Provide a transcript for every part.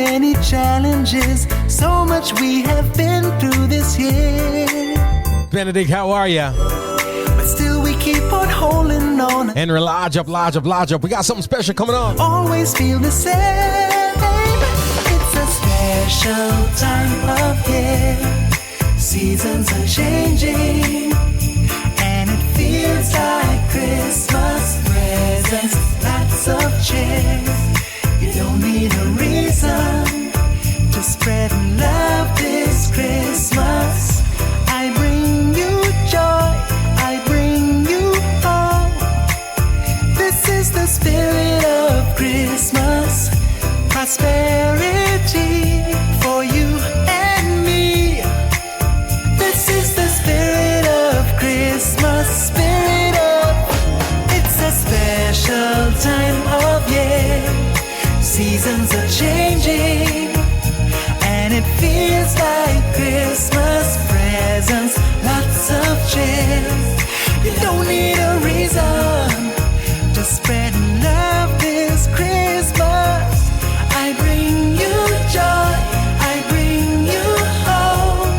many challenges, so much we have been through this year. Benedict, how are ya? But still we keep on holding on. Henry, lodge up. We got something special coming on. Always feel the same. It's a special time of year. Seasons are changing, and it feels like Christmas presents, lots of cheer. You don't need a reason to spread love this Christmas. I bring you joy, I bring you hope. This is the spirit of Christmas, prosperity for you and me. This is the spirit of Christmas, spirit of. It's a special time of year. Seasons are changing, and it feels like Christmas presents, lots of cheer. You don't need a reason to spread love this Christmas. I bring you joy, I bring you hope.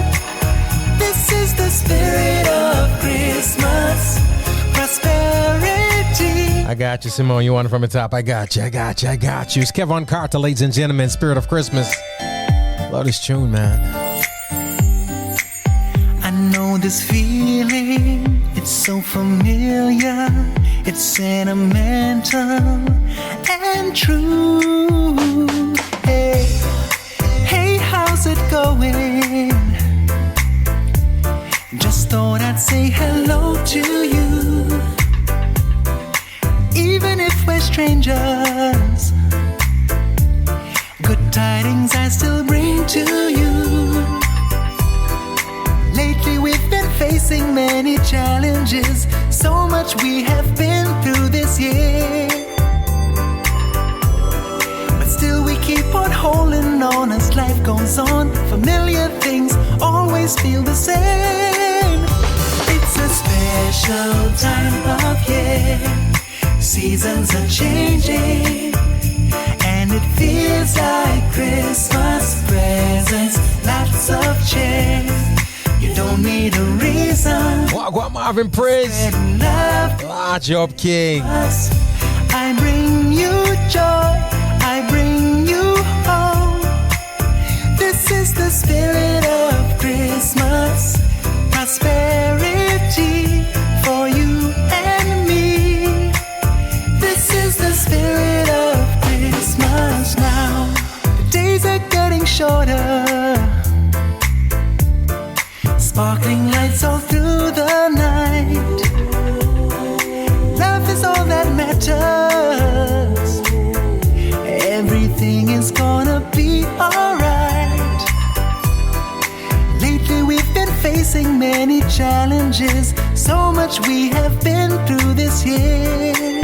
This is the spirit of Christmas, prosperity. I got you, Simone. You want it from the top? I got you. It's Kevin Carter, ladies and gentlemen. Spirit of Christmas. Love this tune, man. I know this feeling. It's so familiar. It's sentimental and true. Hey, hey, how's it going? Just thought I'd say hello to you. Even if we're strangers, good tidings I still bring to you. Lately we've been facing many challenges, so much we have been through this year. But still we keep on holding on as life goes on. Familiar things always feel the same. It's a special time of year. Seasons are changing, and it feels like Christmas presents, lots of cheer. You don't need a reason. What Marvin praise. Large up, King. I bring you joy, I bring you hope. This is the spirit of Christmas, prosperity for you and me. This is the spirit of Christmas now. The days are getting shorter, sparkling lights all through the night. Love is all that matters. Everything is gonna be alright. Lately we've been facing many challenges, so much we have been through this year.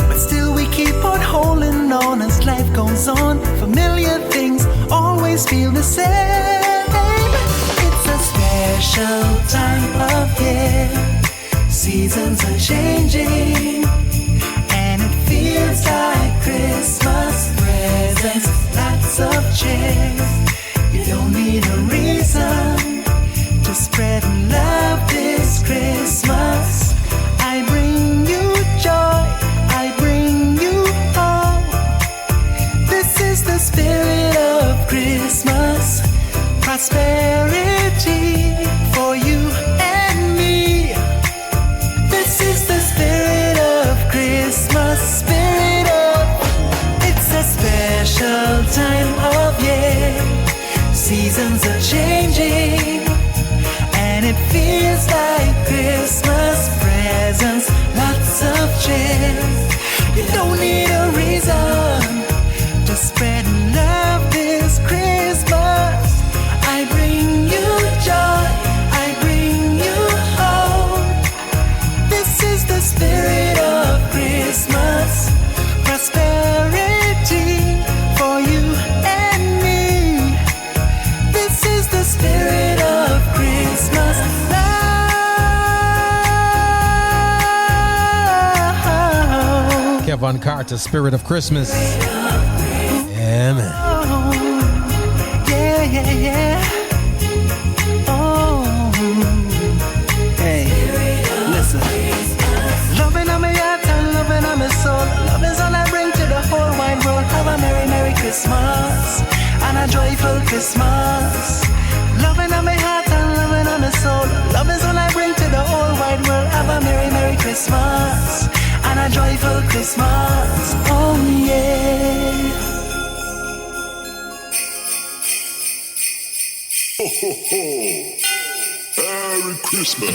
But still we keep on holding on as life goes on. Familiar things always feel the same. It's a special time of year. Seasons are changing, and it feels like Christmas presents, lots of cheer. You don't need a reason to spread love this Christmas. I bring you joy, I bring you hope. This is the spirit of Christmas, prosperity for you and me. This is the spirit of Christmas, spirit of. It's a special time of year. Seasons are changing, and it feels like Christmas presents, lots of cheer. You don't need a reason to spread love this Christmas. I bring you joy, I bring you hope. This is the spirit of Christmas, prosperity for you and me. This is the spirit of Christmas. Love. Kevin Carter, Spirit of Christmas. Yeah, man. Oh, yeah, yeah, yeah. Oh, hey, listen. Loving on my heart and loving on my soul. Love is all I bring to the whole wide world. Have a merry, merry Christmas and a joyful Christmas. Loving on my heart and loving on my soul. Love is all I bring to the whole wide world. Have a merry, merry Christmas and a joyful Christmas. Oh yeah. Ho, ho, ho. Merry Christmas.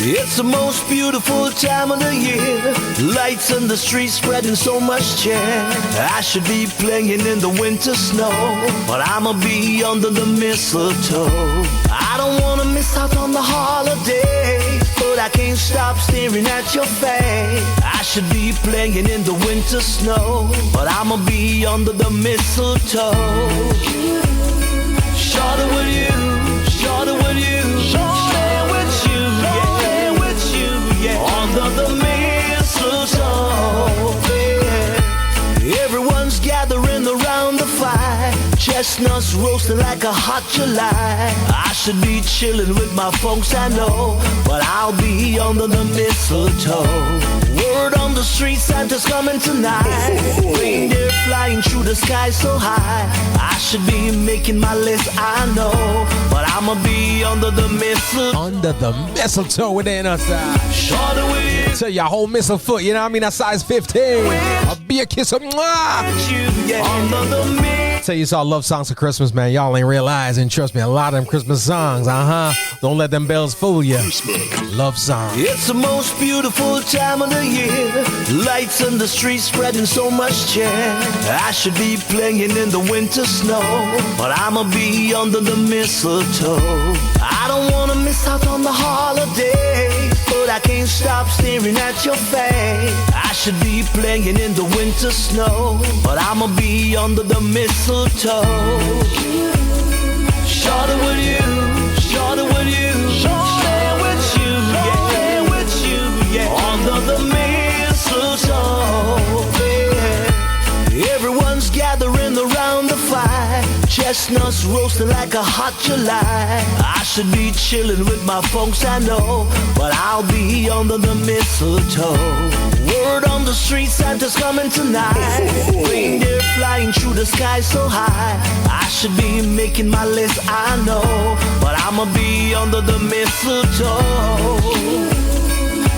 It's the most beautiful time of the year. Lights in the streets spreading so much cheer. I should be playing in the winter snow, but I'ma be under the mistletoe. I don't wanna miss out on the holiday, but I can't stop staring at your face. I should be playing in the winter snow, but I'ma be under the mistletoe. Shorter with you, shorter with you, shorter with you, yeah, with you, yeah. Under the mistletoe, yeah. Everyone's gathering around the fire, chestnuts roasting like a hot July. I should be chilling with my folks, I know, but I'll be under the mistletoe. Word on the street, Santa's coming tonight. Reindeer flying through the sky so high. I should be making my list, I know, but I'ma be under the mistletoe. Under the mistletoe within us. Shorter with you. So your whole missile foot, you know what I mean? That size 15. I'll be a kiss of mwah. You, yeah. Under the mistletoe. Tell you it's all love songs for Christmas, man. Y'all ain't realizing, trust me, a lot of them Christmas songs, Don't let them bells fool you. Love songs. It's the most beautiful time of the year. Lights in the streets spreading so much cheer. I should be playing in the winter snow, but I'ma be under the mistletoe. I don't wanna miss out on the holiday, but I can't stop staring at your face. I should be playing in the winter snow, but I'ma be under the mistletoe. Shorter with you, shorter with you, shorter with you, yeah, with you, yeah. Under the mistletoe, yeah. Everyone's gathering around the fire, chestnuts roasting like a hot July. I should be chilling with my folks, I know, but I'll be under the mistletoe. Word on the street, Santa's coming tonight. Reindeer flying through the sky so high. I should be making my list, I know, but I'ma be under the mistletoe.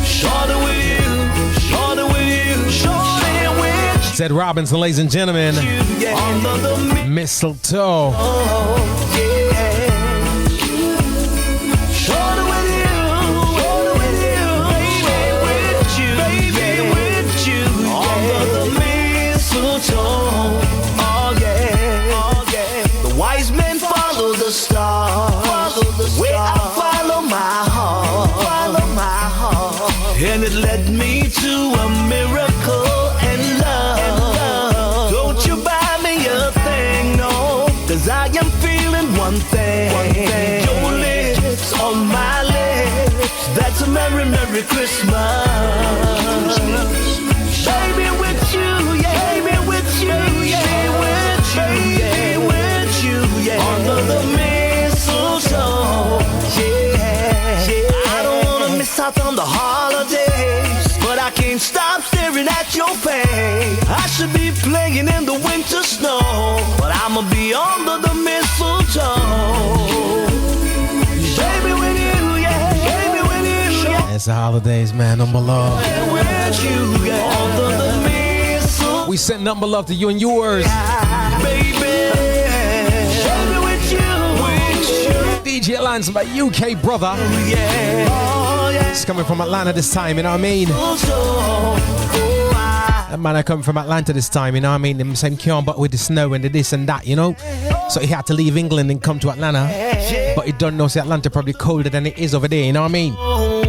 Shorter with you, shorter with you, shorter with you. Said Robinson, ladies and gentlemen. Under the mistletoe. Oh yeah. The wise men follow the star. Where I follow my heart. And it led me to a miracle and love. Don't you buy me a thing, no, 'cause I am feeling one thing. Your lips on my lips. That's a merry, merry Christmas. Baby with you, yeah. Baby with you, yeah. Baby with you, yeah. Under the mistletoe, yeah. I don't wanna miss out on the holidays, but I can't stop staring at your face. I should be playing in the winter snow, but I'ma be under the mistletoe. Baby with you, yeah. Baby with you, yeah. It's the holidays, man. Number love. With you, yeah. Under the mistletoe. We send number love to you and yours. Baby, with you. DJ Lance, my UK brother. Yeah. Oh, yeah. He's coming from Atlanta this time, you know what I mean? That man I come from Atlanta this time, you know what I mean? Them same can't but with the snow and the this and that, you know? So he had to leave England and come to Atlanta. But he don't know, see, Atlanta probably colder than it is over there, you know what I mean?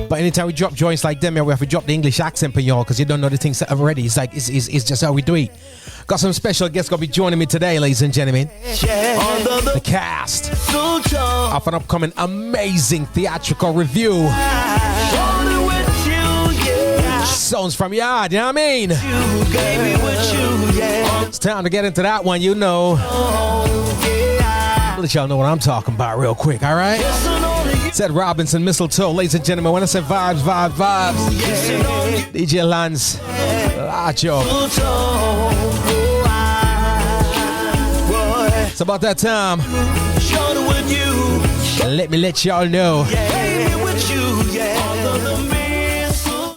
But anytime we drop joints like them, we have to drop the English accent for y'all, because you don't know the things already. It's like, it's just how we do it. Got some special guests gonna be joining me today, ladies and gentlemen. The cast of an upcoming amazing theatrical review. Songs from Yaad, you know what I mean? It's time to get into that one, you know. I'll let y'all know what I'm talking about real quick, all right? Said Robinson Mistletoe, ladies and gentlemen. When I say vibes, DJ Lance, Lacho. It's about that time. Let me let y'all know.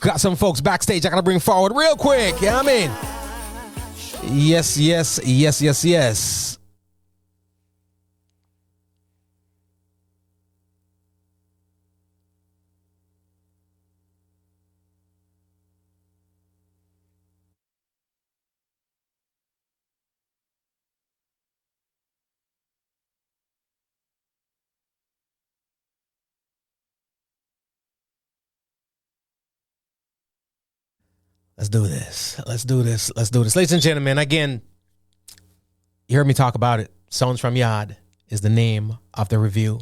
Got some folks backstage I gotta bring forward real quick. Yeah, I mean. Yes. Let's do this. Ladies and gentlemen, again, you heard me talk about it. Songs from Yaad is the name of the review.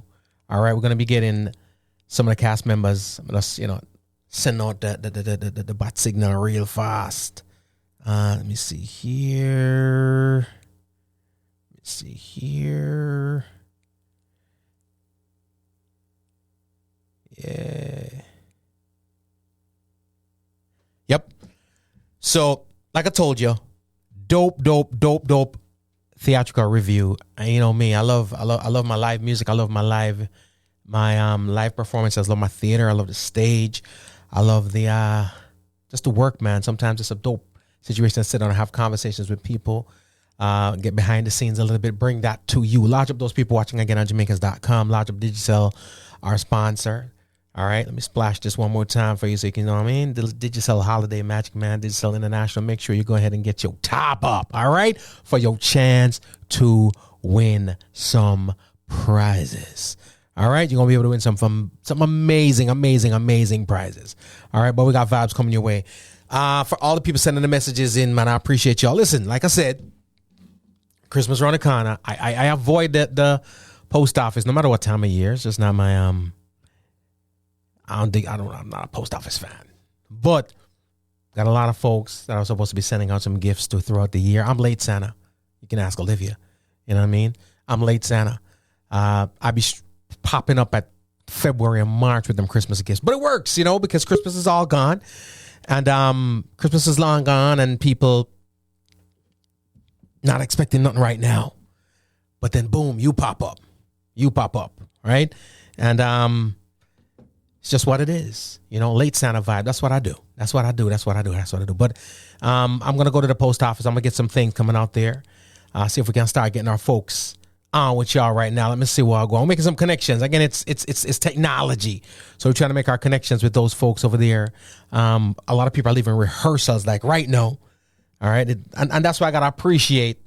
All right, we're going to be getting some of the cast members. I'm going to, send out the bat signal real fast. Let me see here. Yeah. Yep. So, like I told you, dope theatrical review. And you know me, I love my live music. I love my live performances. I love my theater. I love the stage. I love the just the work, man. Sometimes it's a dope situation to sit down and have conversations with people. Get behind the scenes a little bit. Bring that to you. Lodge up those people watching again on Jamaicans.com. Lodge up Digicel, our sponsor. All right, let me splash this one more time for you so you can, Digicel Holiday Magic Man, Digicel International. Make sure you go ahead and get your top up, all right, for your chance to win some prizes. All right, you're going to be able to win some amazing prizes. All right, but we got vibes coming your way. For all the people sending the messages in, man, I appreciate y'all. Listen, like I said, Christmas around the corner. I avoid the post office no matter what time of year. It's just not my I'm not a post office fan, but got a lot of folks that are supposed to be sending out some gifts to throughout the year. I'm late Santa. You can ask Olivia. You know what I mean? I'm late Santa. I be popping up at February and March with them Christmas gifts, but it works, because Christmas is all gone, and Christmas is long gone, and people not expecting nothing right now, but then boom, you pop up, right? And it's just what it is, late Santa vibe. That's what I do. But I'm going to go to the post office. I'm going to get some things coming out there. See if we can start getting our folks on with y'all right now. Let me see where I'll go. I'm making some connections. Again, it's technology. So we're trying to make our connections with those folks over there. A lot of people are leaving rehearsals like right now. All right. And that's why I got to appreciate.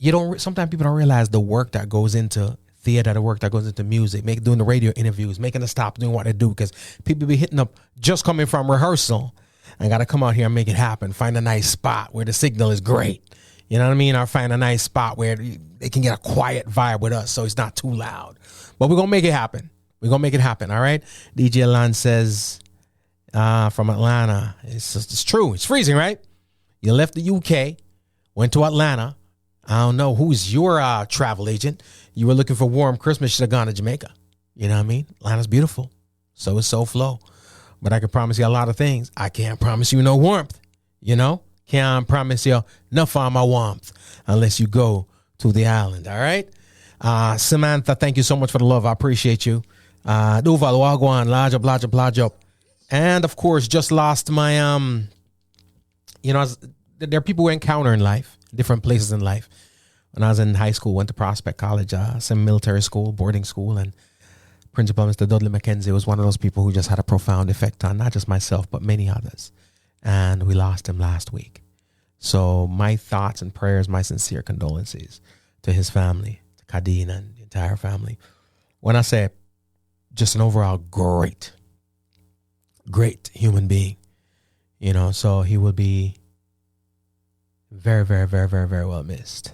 Sometimes people don't realize the work that goes into theater, the work that goes into music, doing the radio interviews, making a stop, doing what they do, because people be hitting up just coming from rehearsal and got to come out here and make it happen. Find a nice spot where the signal is great. You know what I mean? Or find a nice spot where they can get a quiet vibe with us so it's not too loud. But we're going to make it happen. All right? DJ Lan says from Atlanta, it's true. It's freezing, right? You left the UK, went to Atlanta. I don't know. Who's your travel agent? You were looking for warm Christmas, should have gone to Jamaica. You know what I mean? Atlanta's beautiful. So is SoFlo. But I can promise you a lot of things. I can't promise you no warmth. Can't promise you no farmer warmth unless you go to the island. All right? Samantha, thank you so much for the love. I appreciate you. Duval, Wagwan, Lodge up. And, of course, just lost my, there are people who encounter in life, different places in life. When I was in high school, went to Prospect College, some military school, boarding school, and Principal Mr. Dudley McKenzie was one of those people who just had a profound effect on not just myself, but many others. And we lost him last week. So my thoughts and prayers, my sincere condolences to his family, to Kadeen and the entire family. When I say just an overall great human being, so he will be very, very, very, very, very well missed.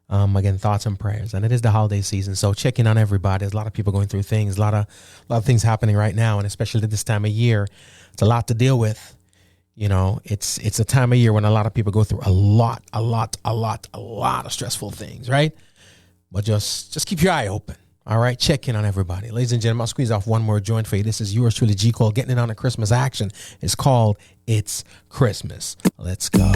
Again, thoughts and prayers, and it is the holiday season, so checking on everybody. There's a lot of people going through things, a lot of things happening right now, and especially at this time of year, it's a lot to deal with. You know, it's a time of year when a lot of people go through a lot of stressful things, right? But just keep your eye open. All right, check in on everybody. Ladies and gentlemen, I'll squeeze off one more joint for you. This is yours truly, G. Cole, getting in on the Christmas action. It's called It's Christmas. Let's go.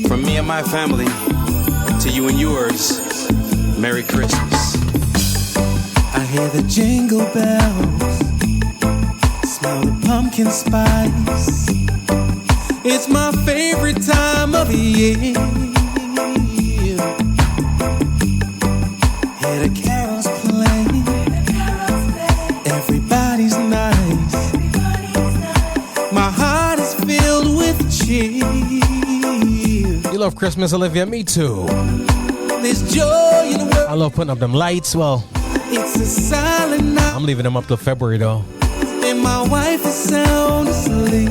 From me and my family to you and yours, Merry Christmas. I hear the jingle bells, smell the pumpkin spice. It's my favorite time of year. Hear the carols play, everybody's nice. My heart is filled with cheer. You love Christmas, Olivia? Me too. There's joy in the world. I love putting up them lights. Well, It's a silent night, I'm leaving them up till February, though. and my wife is sound asleep.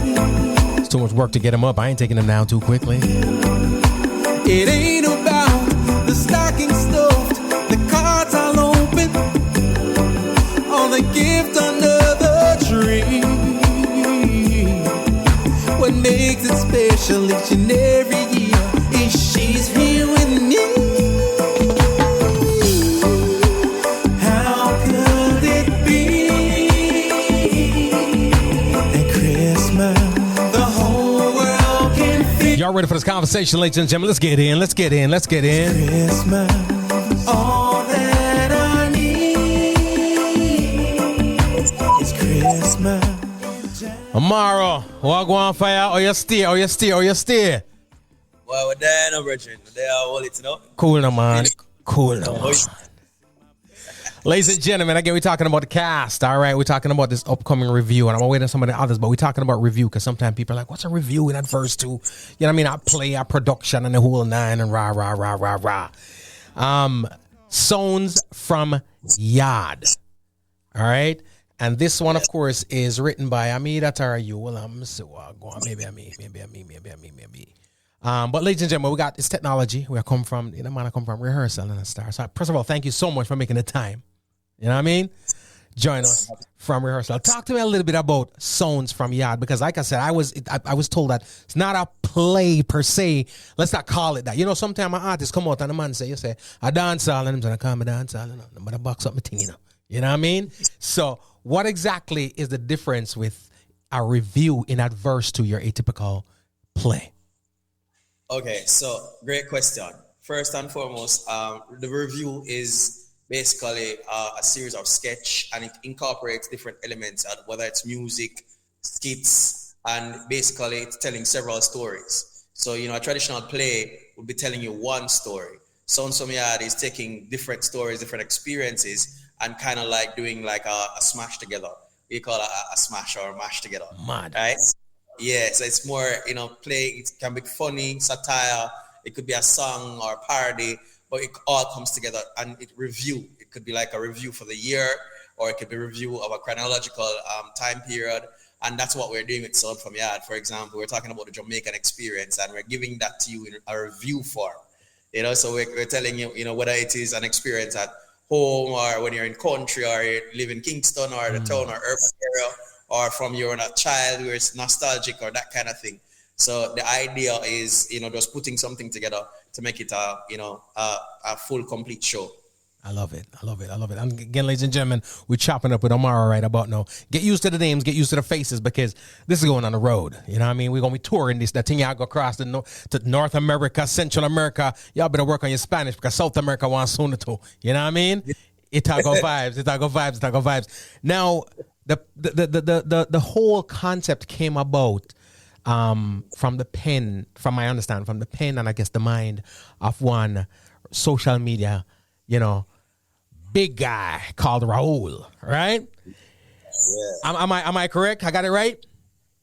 It's too much work to get them up. I ain't taking them down too quickly. It ain't about the stocking stuffed, the cards all open, or the gift under the tree. What makes it special each and every year is she's here with me. How could it be at Christmas the whole world can feel? Y'all ready for this conversation, ladies and gentlemen? Let's get in. Let's get in. Let's get in. Christmas, all that I need is Christmas. O'Maro, what go on fire? Or you stay? Or you stay? Or you stay? Well, we're there now, Richard. They are all it, you know. Cool now, man. Cool now, man. Ladies and gentlemen, again, we're talking about the cast. All right, we're talking about this upcoming review, and I'm waiting on some of the others, but we're talking about review because sometimes people are like, "What's a review in that verse too?" You know what I mean? I play, our production, and the whole nine, and rah rah rah rah rah. Songs from Yaad. All right. And this one, of course, is written by Amida Tarayu. Well, I'm so go on. Maybe. But ladies and gentlemen, we got this technology. We come from, you know, man, I come from rehearsal and a star. So first of all, thank you so much for making the time. You know what I mean? Join us from rehearsal. Talk to me a little bit about Sounds from Yaad, because like I said, I was told that it's not a play per se. Let's not call it that. You know, sometimes an artist come out and the man say, a dance hall, and I'm going to call me dance hall, and I'm going to box up my thing, you know. You know what I mean? So what exactly is the difference with a review in adverse to your atypical play? Okay, so great question. First and foremost, the review is basically a series of sketch, and it incorporates different elements, whether it's music, skits, and basically it's telling several stories. So, you know, a traditional play would be telling you one story. Sounds from Yaad is taking different stories, different experiences, and kind of like doing like a smash together. We call it a smash or a mash together. Mad. Right? Yeah, so it's more, you know, play, it can be funny, satire, it could be a song or a parody, but it all comes together and it review. It could be like a review for the year, or it could be a review of a chronological time period. And that's what we're doing with Sound from Yaad. For example, we're talking about the Jamaican experience, and we're giving that to you in a review form. You know, so we're telling you, you know, whether it is an experience at home, or when you're in country, or you live in Kingston or the town or urban area, or from you're a child where it's nostalgic or that kind of thing. So the idea is, you know, just putting something together to make it a full, complete show. I love it. And again, ladies and gentlemen, we're chopping up with O'Maro right about now. Get used to the names, get used to the faces, because this is going on the road. You know what I mean? We're going to be touring this. That thing y'all go across to North America, Central America. Y'all better work on your Spanish, because South America wants soon too. You know what I mean? Itago vibes. Now, the whole concept came about from the pen, from my understanding, from the pen and I guess the mind of one social media, you know, big guy called Raul, right? Yeah. Am I correct? I got it right?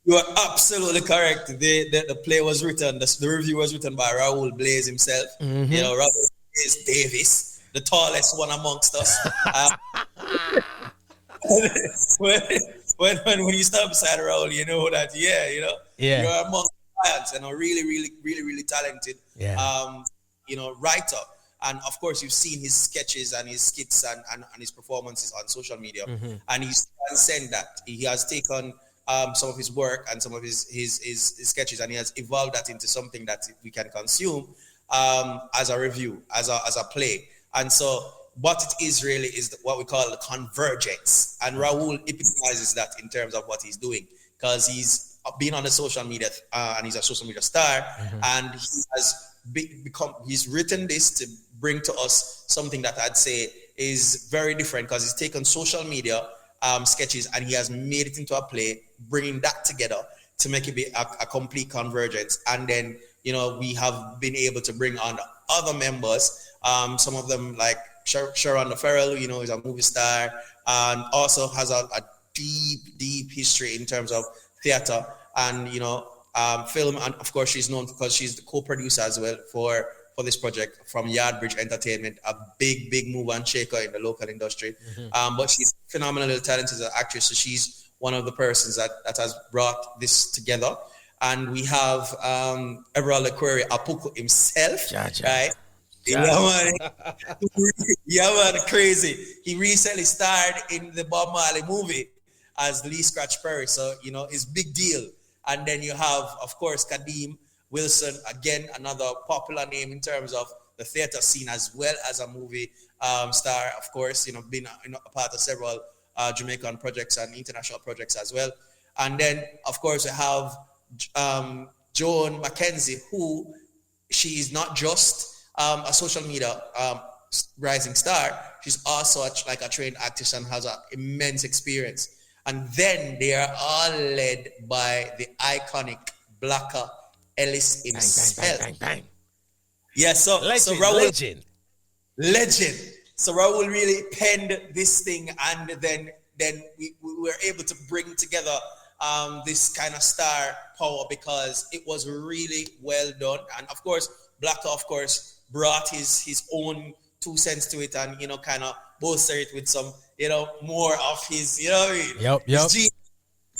You are absolutely correct. The play was written, the review was written by Raul Blaze himself. Mm-hmm. You know, Raul Blaze Davis, the tallest one amongst us. When you stand beside Raul, you know that, you're among giants and a really, really, really, really talented, writer. And of course, you've seen his sketches and his skits and his performances on social media. And he's transcended that. He has taken some of his work and some of his sketches, and he has evolved that into something that we can consume as a review, as a play. And so what it is really is what we call the convergence. And Raul epitomizes that in terms of what he's doing, because he's been on the social media and he's a social media star, and he has he's written this to bring to us something that I'd say is very different, because he's taken social media sketches and he has made it into a play, bringing that together to make it be a complete convergence. And then, you know, we have been able to bring on other members, some of them like Sharon Farrell, you know, is a movie star and also has a deep history in terms of theater and, you know, film. And of course, she's known because she's the co-producer as well for this project from Yaad Bridge Entertainment, a big mover and shaker in the local industry. But she's phenomenally talented as an actress. So she's one of the persons that has brought this together. And we have Everaldo Creary, Apuku himself, right? Yeah, man, crazy. He recently starred in the Bob Marley movie as Lee Scratch Perry. So, you know, it's big deal. And then you have, of course, Kadeem Wilson, again, another popular name in terms of the theater scene as well as a movie star, of course, you know, been a part of several Jamaican projects and international projects as well. And then, of course, we have Joan McKenzie, who she is not just a social media rising star, she's also a trained actress and has an immense experience. And then they are all led by the iconic Blacker Ellis himself. Bang, bang, bang, bang. Yeah, so Raul, legend. So Raul really penned this thing, and then we were able to bring together this kind of star power because it was really well done. And of course, Blacker, of course, brought his own 2 cents to it, and you know, kind of bolster it with some, you know, more of his, you know what I mean? Yep. His genius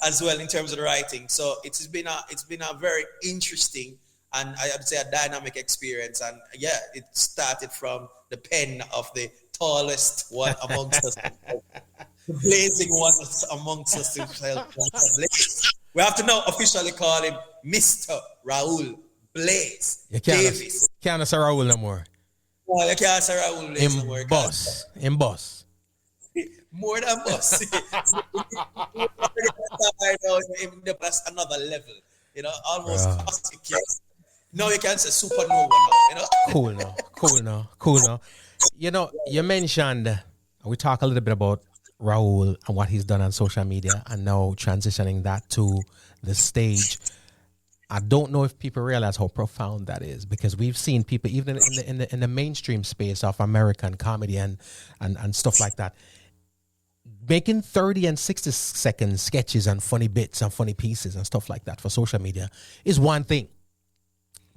as well in terms of the writing. So it's been a very interesting and I would say a dynamic experience. And yeah, it started from the pen of the tallest one amongst us, the blazing one amongst us himself. We have to now officially call him Mr. Raul Blaze Davis. Can't say Raul no more. Oh, you can't say Raul Blaze no more. In boss. More than boss. That's another level. You know, almost classic. No, you can't say supernova now, you know? Cool now. You know, you mentioned, we talk a little bit about Raul and what he's done on social media and now transitioning that to the stage. I don't know if people realize how profound that is, because we've seen people even in the mainstream space of American comedy and stuff like that, making 30 and 60-second sketches and funny bits and funny pieces and stuff like that for social media is one thing.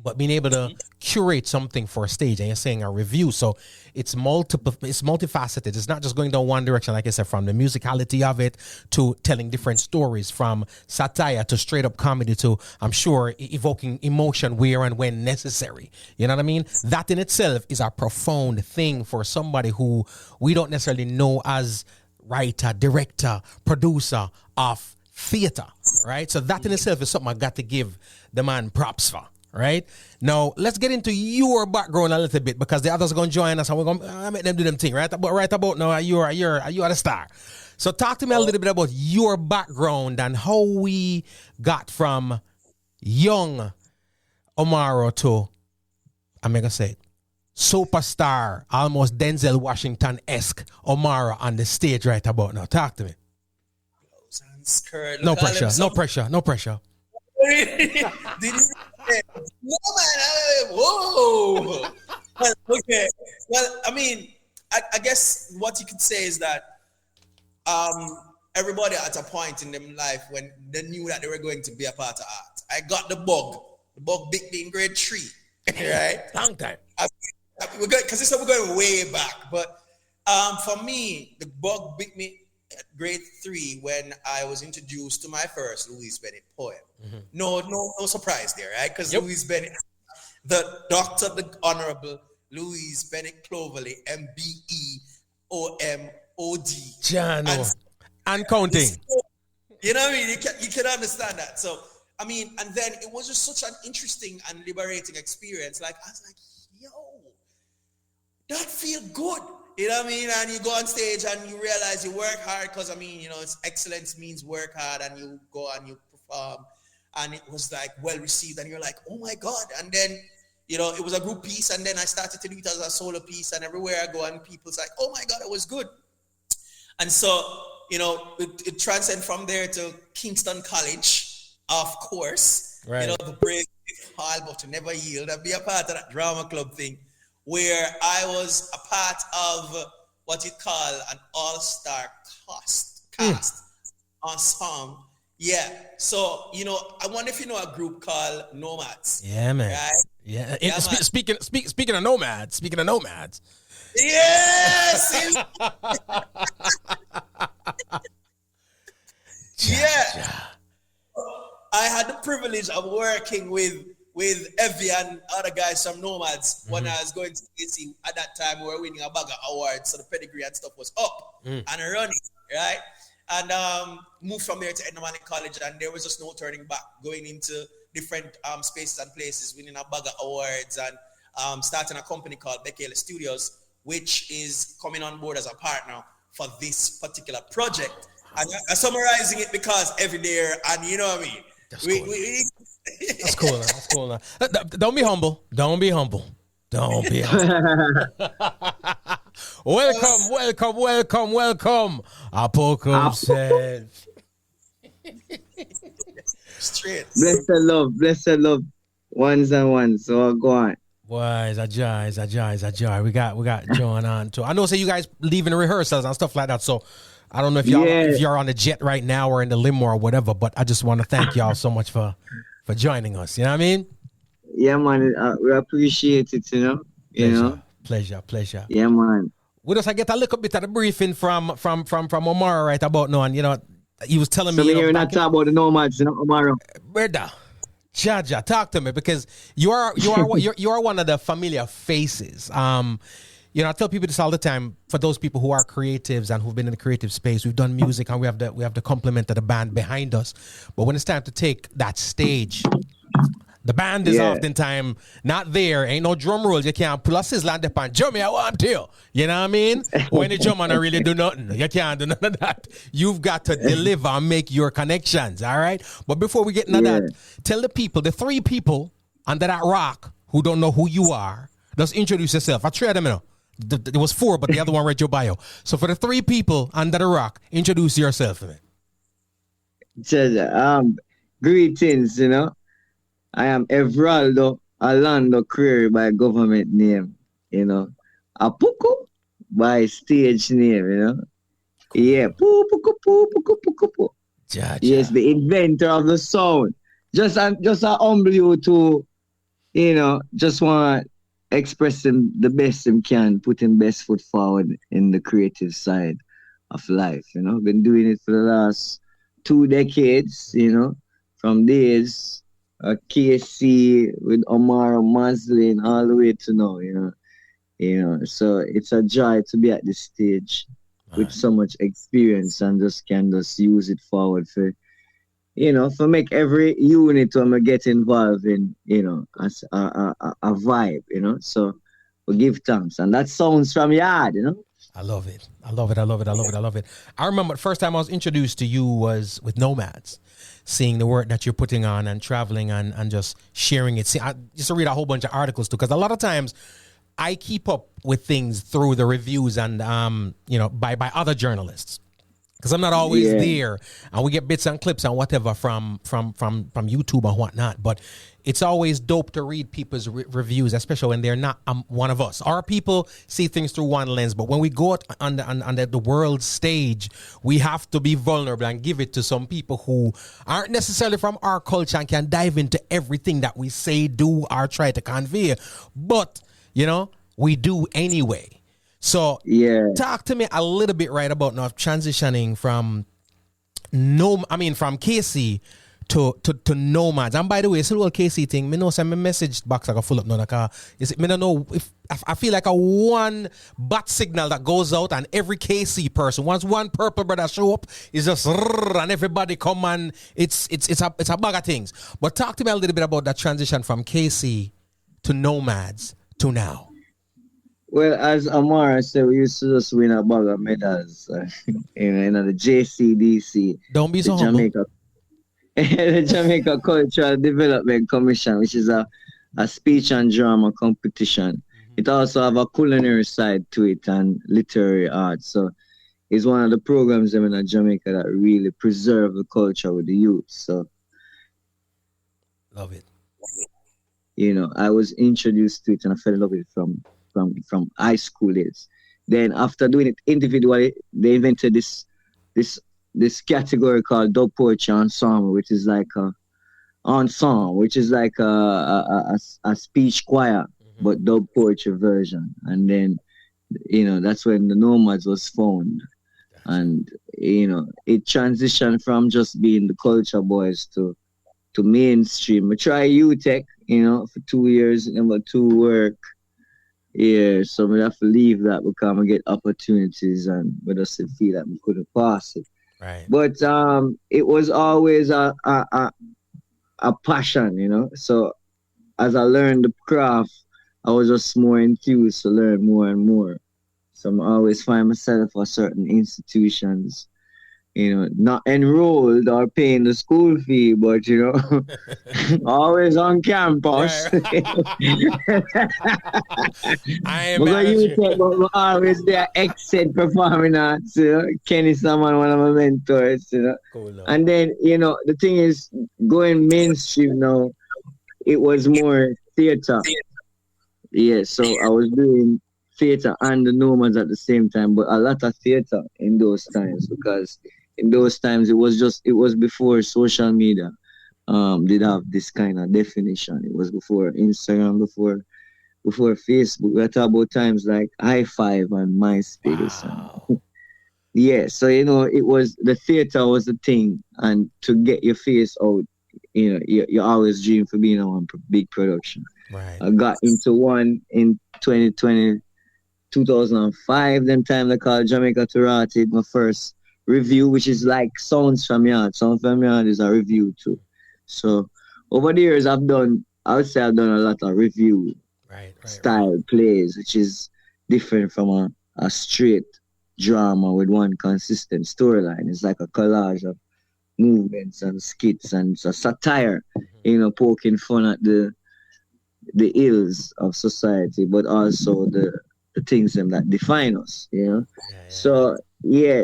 But being able to curate something for a stage, and you're saying a review, so it's multifaceted. It's not just going down one direction, like I said, from the musicality of it to telling different stories, from satire to straight up comedy to, I'm sure, evoking emotion where and when necessary. You know what I mean? That in itself is a profound thing for somebody who we don't necessarily know as writer, director, producer of theater, right? So that in itself is something I got to give the man props for. Right now, let's get into your background a little bit, because the others are going to join us and we're going to make them do them thing. Right about now, you are the star. So talk to me a little bit about your background and how we got from young O'Maro to, I'm going to say, superstar, almost Denzel Washington-esque O'Maro on the stage right about now. Talk to me. No pressure. No, man. Whoa. Well, okay. Well, I mean, I guess what you could say is that everybody at a point in their life when they knew that they were going to be a part of art. I got the bug. The bug bit me in grade 3, right? Long time. Because we're going way back. But for me, the bug bit me at grade 3 when I was introduced to my first Louise Bennett poem. No surprise there, right? Because Louise Bennett, the Dr. the Honorable Louise Bennett Cloverly, MBEOMOD. Jano. And counting. You know what I mean? You can understand that. So, I mean, and then it was just such an interesting and liberating experience. Like, I was like, yo, that feel good. You know what I mean? And you go on stage and you realize you work hard because, I mean, you know, it's excellence means work hard, and you go and you perform. And it was like well received, and you're like, oh my God. And then, you know, it was a group piece, and then I started to do it as a solo piece, and everywhere I go, and people's like, oh my God, it was good. And so, you know, it transcended from there to Kingston College, of course. Right. You know, the brave hall, but to never yield, and be a part of that drama club thing, where I was a part of what you call an all-star cast ensemble. Yeah. So, you know, I wonder if you know a group called Nomads. Yeah, man. Right? Yeah. Yeah, Speaking of nomads. Yes. Yeah. I had the privilege of working with Evie and other guys from Nomads when I was going to AC. At that time, we were winning a bag of awards, so the pedigree and stuff was up and running, right? And moved from there to Edna College, and there was just no turning back, going into different spaces and places, winning a bag of awards, and starting a company called Bekele Studios, which is coming on board as a partner for this particular project. And I'm summarizing it because every day, and you know what I mean? That's cool. That's cool. Don't be humble. Welcome. Upcomng said. Straight. Bless the love. Ones and ones. So go on. Boy, it's a jar. We got Joan on too. I know, you guys leaving rehearsals and stuff like that. So I don't know if you're on the jet right now or in the limo or whatever. But I just want to thank y'all so much for joining us. You know what I mean? Yeah, man. We appreciate it. You know. Pleasure. Yeah, man. We just get a little bit of the briefing from O'Maro right about now, and you know, he was telling me. So you're not talking about the nomads, O'Maro. Brother, Jaja, talk to me, because you are one of the familiar faces. You know, I tell people this all the time. For those people who are creatives and who've been in the creative space, we've done music and we have the complement of the band behind us. But when it's time to take that stage, the band is oftentimes not there. Ain't no drum rolls. You can't pull a sizzle and dip and jump me, I want to. You know what I mean? When you jump and I really do nothing. You can't do none of that. You've got to deliver and make your connections, all right? But before we get into that, tell the people, the three people under that rock who don't know who you are, just introduce yourself. I tried them, you know. There was four, but the other one read your bio. So for the three people under the rock, introduce yourself. Greetings, you know. I am Everaldo Creary by government name, you know. Apuku by stage name, you know. Yeah, Puku. Yes, the inventor of the sound. Just humble you to, you know, just want to express him the best him can, put him best foot forward in the creative side of life, you know. Been doing it for the last 2 decades, you know, from days KC with O'Maro Mazlyn all the way to now, you know. So it's a joy to be at this stage with so much experience and just use it forward for, you know, for make every unit when I get involved in, you know, as a vibe, you know. So we give thanks, and that sounds from Yaad, you know. I love it. I remember the first time I was introduced to you was with Nomads, seeing the work that you're putting on and traveling and just sharing it. I used to read a whole bunch of articles too, because a lot of times I keep up with things through the reviews and you know, by other journalists, because I'm not always there, and we get bits and clips and whatever from YouTube and whatnot. But it's always dope to read people's reviews, especially when they're not one of us. Our people see things through one lens, but when we go out on the world stage, we have to be vulnerable and give it to some people who aren't necessarily from our culture and can dive into everything that we say, do, or try to convey. But, you know, we do anyway. So talk to me a little bit right about now transitioning from KC to nomads. And by the way, it's a little KC thing. Me know some message box I got full up now. Like, is it? Me don't know if I feel like a one bat signal that goes out, and every KC person, once one purple brother show up, is just and everybody come, and it's a bag of things. But talk to me a little bit about that transition from KC to nomads to now. Well, as O'Maro said, we used to just win a bag of medals in the JCDC. Don't be so Jamaica. The Jamaica Cultural Development Commission, which is a speech and drama competition. Mm-hmm. It also have a culinary side to it and literary arts. So it's one of the programs in Jamaica that really preserve the culture with the youth. So love it. You know, I was introduced to it and I fell in love with it from high school days. Then after doing it individually, they invented this category called dub poetry ensemble, which is like a ensemble, which is like a speech choir, but dub poetry version. And then, you know, that's when the Nomads was found. And, you know, it transitioned from just being the culture boys to mainstream. I try UTech, you know, for 2 years, number 2 work. Yeah, so I have to leave that because I get opportunities and we just feel that we couldn't pass it. Right. But it was always a passion, you know. So as I learned the craft, I was just more enthused to learn more and more. So I always find myself at certain institutions, you know, not enrolled or paying the school fee, but, you know, always on campus. I am always there, exit performing arts, you know. Kenny Salmon, one of my mentors, you know. Cool, and then, you know, the thing is, going mainstream now, it was more theater. Yeah, so I was doing theater and the Nomads at the same time, but a lot of theater in those times, because in those times it was before social media did have this kind of definition. It was before Instagram, before Facebook. We're talking about times like i5 and MySpace. Wow. And, yeah, so you know, it was the theater was the thing, and to get your face out, you know, you always dream for being on one big production. Right. I got into one in 2005. Then time they called Jamaica Turati, my first review, which is like Sounds From Yaad. Sounds From Yaad is a review too. So over the years, I would say I've done a lot of review style plays, which is different from a straight drama with one consistent storyline. It's like a collage of movements and skits, and it's a satire, you know, poking fun at the ills of society, but also the things that define us, you know. So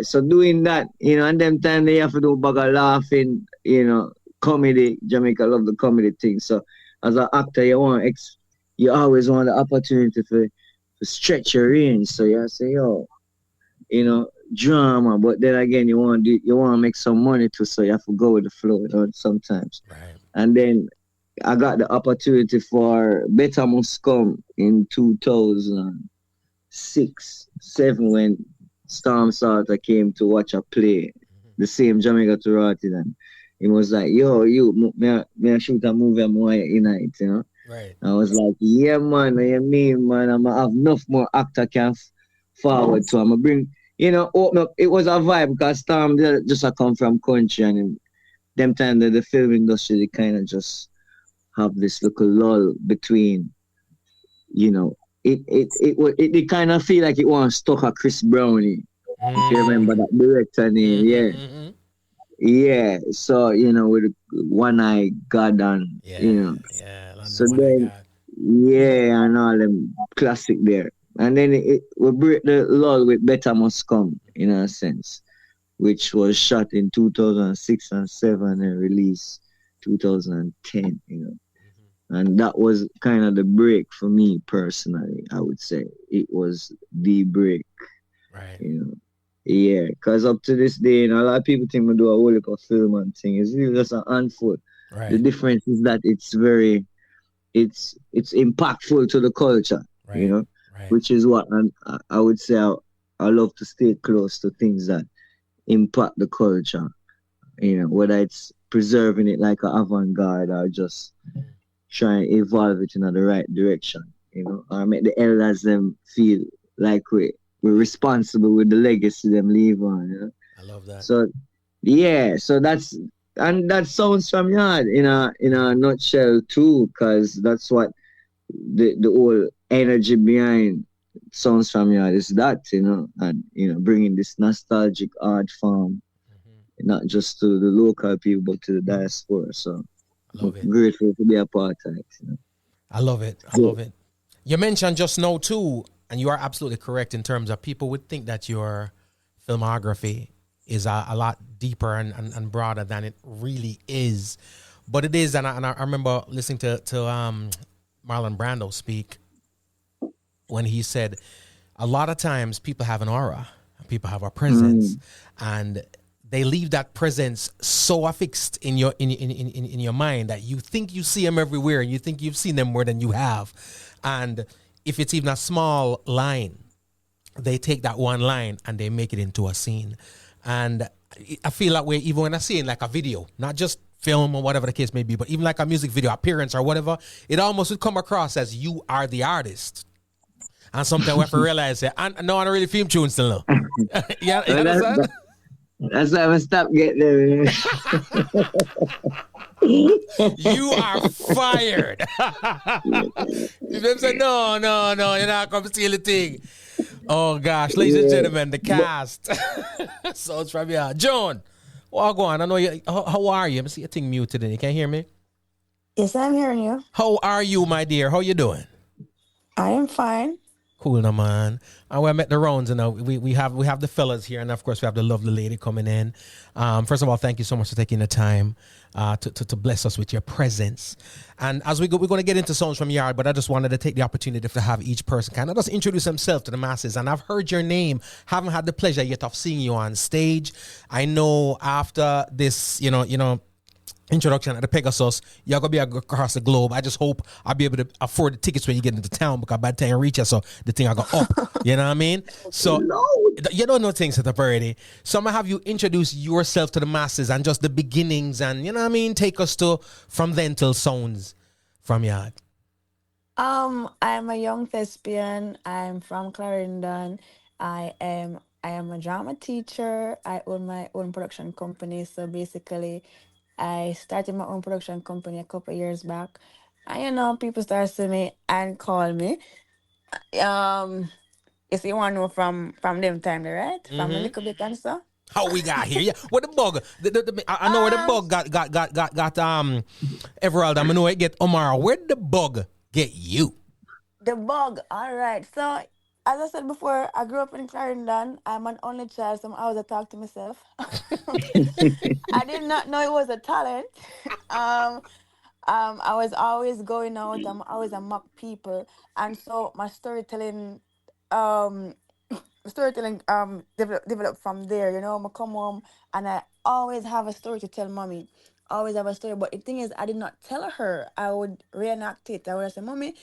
so doing that, you know, and them time they have to do a bag of laughing, you know, comedy. Jamaica love the comedy thing. So as an actor, you always want the opportunity to stretch your range. So you say, yo, you know, drama, but then again you want to make some money too, so you have to go with the flow, you know, sometimes. Right. And then I got the opportunity for Better Must Come in 2006-7 when Storm Salter came to watch a play, the same Jamaica Turati. Then he was like, yo, may I shoot a movie I'm going to unite, you know? Right. I was like, yeah, man, I mean, man, I'm going to have enough more actor can forward to. I'm going to bring, you know, open up. It was a vibe because Storm just come from country, and them time the film industry, they kind of just have this little lull between, you know, it kind of feel like it wants stuck a Chris Brownie. If you remember that director name, yeah. So, you know, with One Eye God and, you know. So then, and all them classic there. And then it will break the lull with Better Must Come, in a sense, which was shot in 2006 and 2007 and released 2010, you know. And that was kind of the break for me personally, I would say. It was the break. Right. You know. Yeah, because up to this day, you know, a lot of people think we do a whole heap of film and thing. It's really just a handful. Right. The difference is that it's impactful to the culture, you know, which is what I would say I love to stay close to things that impact the culture, you know, whether it's preserving it like an avant-garde or just try and evolve it in the right direction, or make the elders them feel like we're responsible with the legacy them leave on. I love that. So so that sounds from Yard in a nutshell too, because that's what the whole energy behind Sounds from Yard is that, and bringing this nostalgic art form, not just to the local people but to the diaspora. So I'm grateful to be a part of it. I love it. I love it. You mentioned just now too, and you are absolutely correct in terms of people would think that your filmography is a lot deeper and broader than it really is. But it is, and I remember listening to Marlon Brando speak when he said a lot of times people have an aura, people have a presence, and they leave that presence so affixed in your in your mind that you think you see them everywhere and you think you've seen them more than you have. And if it's even a small line, they take that one line and they make it into a scene. And I feel that way even when I see in like a video, not just film or whatever the case may be, but even like a music video appearance or whatever, it almost would come across as you are the artist. And sometimes we have to realize that no, I don't really film tunes still now. Yeah, you understand? That's why I stop getting there. You are fired. You know say, no, you're not going to steal the thing. Oh, gosh. Ladies and gentlemen, the cast. So it's from Yaad. Joan, go on. I know you. How are you? Let me see your thing muted and you can't hear me? Yes, I'm hearing you. How are you, my dear? How you doing? I am fine. Cool, no man. And we met the rounds, we have the fellas here, and of course we have the lovely lady coming in. First of all, thank you so much for taking the time to bless us with your presence. And as we go, we're going to get into Sounds from Yard, but I just wanted to take the opportunity to have each person kind of just introduce themselves to the masses. And I've heard your name, haven't had the pleasure yet of seeing you on stage. I know after this, introduction at the Pegasus, you're going to be across the globe. I just hope I'll be able to afford the tickets when you get into town, because by the time you reach us, so the thing I go up. You know what I mean? So you don't know things at the party. So I'm going to have you introduce yourself to the masses and just the beginnings, and you know what I mean? Take us to from then till Sounds from Yaad. I'm a young thespian. I'm from Clarendon. I am a drama teacher. I own my own production company. So basically, I started my own production company a couple of years back. And people start seeing me and call me. If you want to know from them time, right? From a little bit and so. How we got here? Yeah. What the bug? I know where the bug got Everaldo. I know it get O'Maro. Where did the bug get you? The bug. All right. So as I said before, I grew up in Clarendon. I'm an only child, so I always talk to myself. I did not know it was a talent. I was always going out. I'm always a mock people, and so my storytelling developed from there. I come home and I always have a story to tell mommy. Always have a story, but the thing is, I did not tell her. I would reenact it. I would say, "Mommy,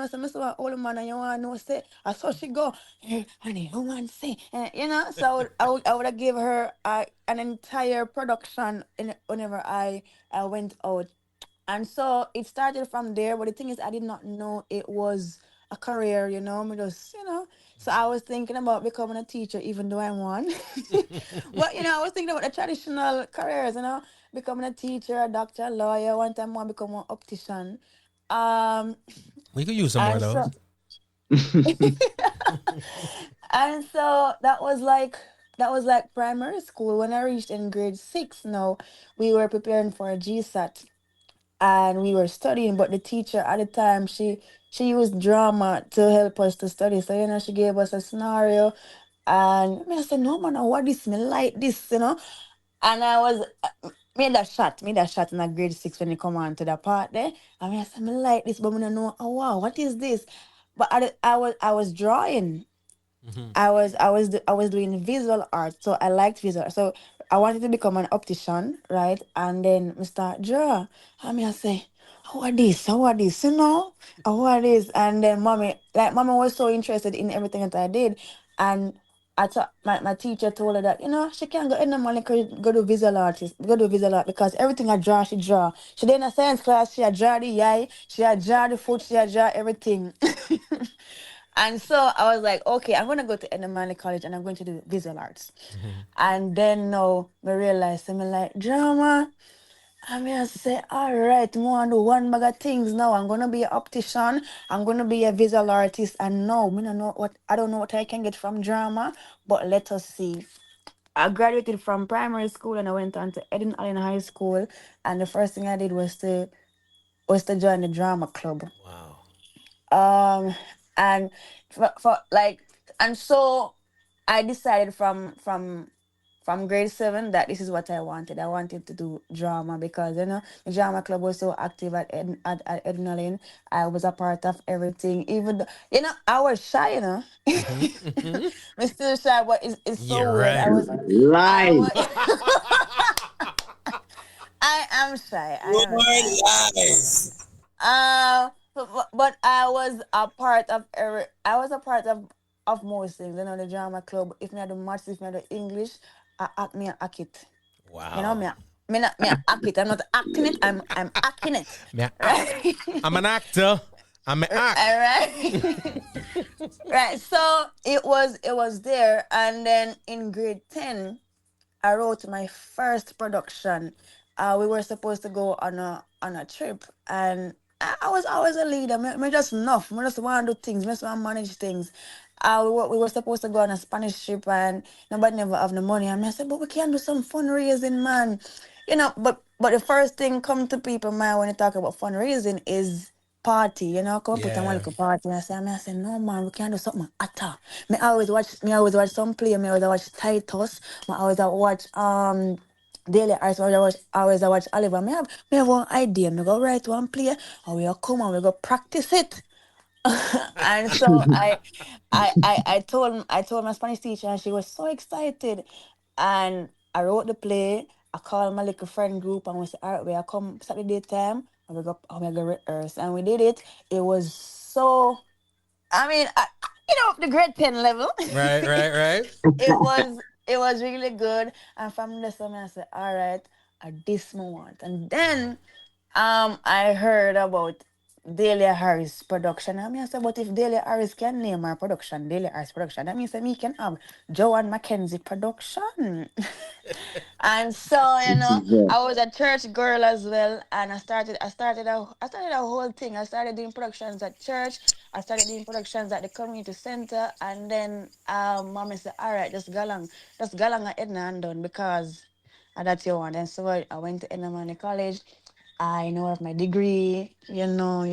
some old man, and you want to know, say, I saw she go, hey, honey, who want to say?" And, so I would have give her an entire production whenever I went out, and so it started from there. But the thing is, I did not know it was a career. Me just, So I was thinking about becoming a teacher, even though I'm one. But I was thinking about the traditional careers, becoming a teacher, a doctor, a lawyer. One time I want to become an optician. We could use some more of those. And so that was like primary school. When I reached in grade 6 now, we were preparing for a GSAT and we were studying, but the teacher at the time, she used drama to help us to study. So, she gave us a scenario and I said, "No man, what this me like this, And I was made that shot in a grade 6 when you come on to the part there. I said, "Me like this, but I don't know, oh wow, what is this?" But I was drawing. I was doing visual art, so I liked visual. So I wanted to become an optician, right? And then I start draw. I say, "How are this? How are this? How are this?" And then mommy was so interested in everything that I did, and I thought my teacher told her that, she can't go in the morning, go do visual artist, go do visual art because everything I draw, she draw. She did in a science class, she had draw the eye, she had draw the foot, she had draw everything. And so I was like, okay, I'm gonna go to Edinburgh College and I'm going to do visual arts. And then now I realized I'm like drama. I mean, I say, all right, I'm gonna do one bag of things now. I'm gonna be an optician. I'm gonna be a visual artist. And no, I don't know what I can get from drama, but let us see. I graduated from primary school and I went on to Edinburgh High School. And the first thing I did was to join the drama club. Wow. And for like, and so I decided from grade 7 that this is what I wanted. I wanted to do drama because the drama club was so active at Ednalin. I was a part of everything. Even though, I was shy, I'm still shy, but it's so You're weird. right. Lies. I am shy. No more lies. But I was a part of most things. The drama club. If I do maths, if I do English, I act it. Wow. Me act it. I'm not acting it. I'm acting it. Right? I'm an actor. I'm an act. All right. Right. So it was there, and then in grade 10, I wrote my first production. We were supposed to go on a trip, and I was always a leader. Me just enough. I just want to do things. I just want to manage things. We were supposed to go on a Spanish trip, and nobody never have the money. And I said, but we can do some fundraising, man. But the first thing come to people mind when you talk about fundraising is party. Come put on one little party. And I said, no man, we can do something atta. Me always watch some play. Me always watch Titus. Me always watch Daily Arts. Always watch Oliver. Me have one idea. Me go write one play, and we come and we go practice it. And so I told my Spanish teacher, and she was so excited. And I wrote the play. I called my little friend group, and we said, all right, we come Saturday time, and we go rehearse. And we did it. It was so, the grade 10 level. Right. It was really good. And from this one, I said, all right, this moment. And then I heard about Delia Harris production. I said, but if Delia Harris can name our production, Delia Harris production, that means that we can have Joan McKenzie production. And so, I was a church girl as well, and I started a whole thing. I started doing productions at church. I started doing productions at the community center, and then mommy said, all right, just go along at Edna and done because that's your one. And so I went to Edna College. I have my degree, Wow.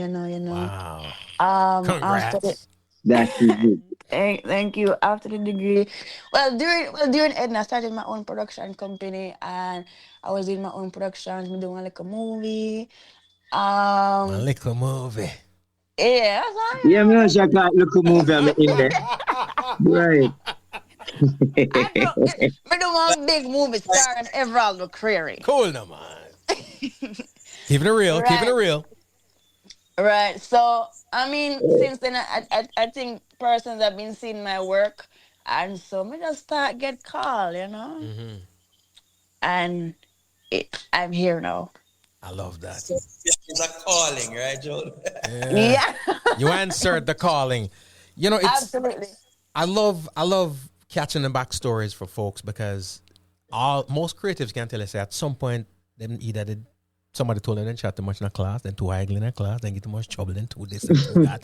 Congrats. That's it. Thank you. After the degree, during Edna, I started my own production company, and I was doing my own productions. Me doing like a movie. A little movie. Yeah. Yeah, me also got look a movie I'm in there. Right. Me do one big movie starring Everaldo Creary. Cool, no man. Keeping it real. Right. Keeping it real. Right. So since then, I think persons have been seeing my work, and so me just get called, Mm-hmm. and I'm here now. I love that. It's a calling, right, Joe? Yeah. You answered the calling. It's Absolutely. I love catching the backstories for folks because most creatives can tell us at some point them either somebody told them they chat too much in a class, then too idle in a class, then get too much trouble, then too this and too that.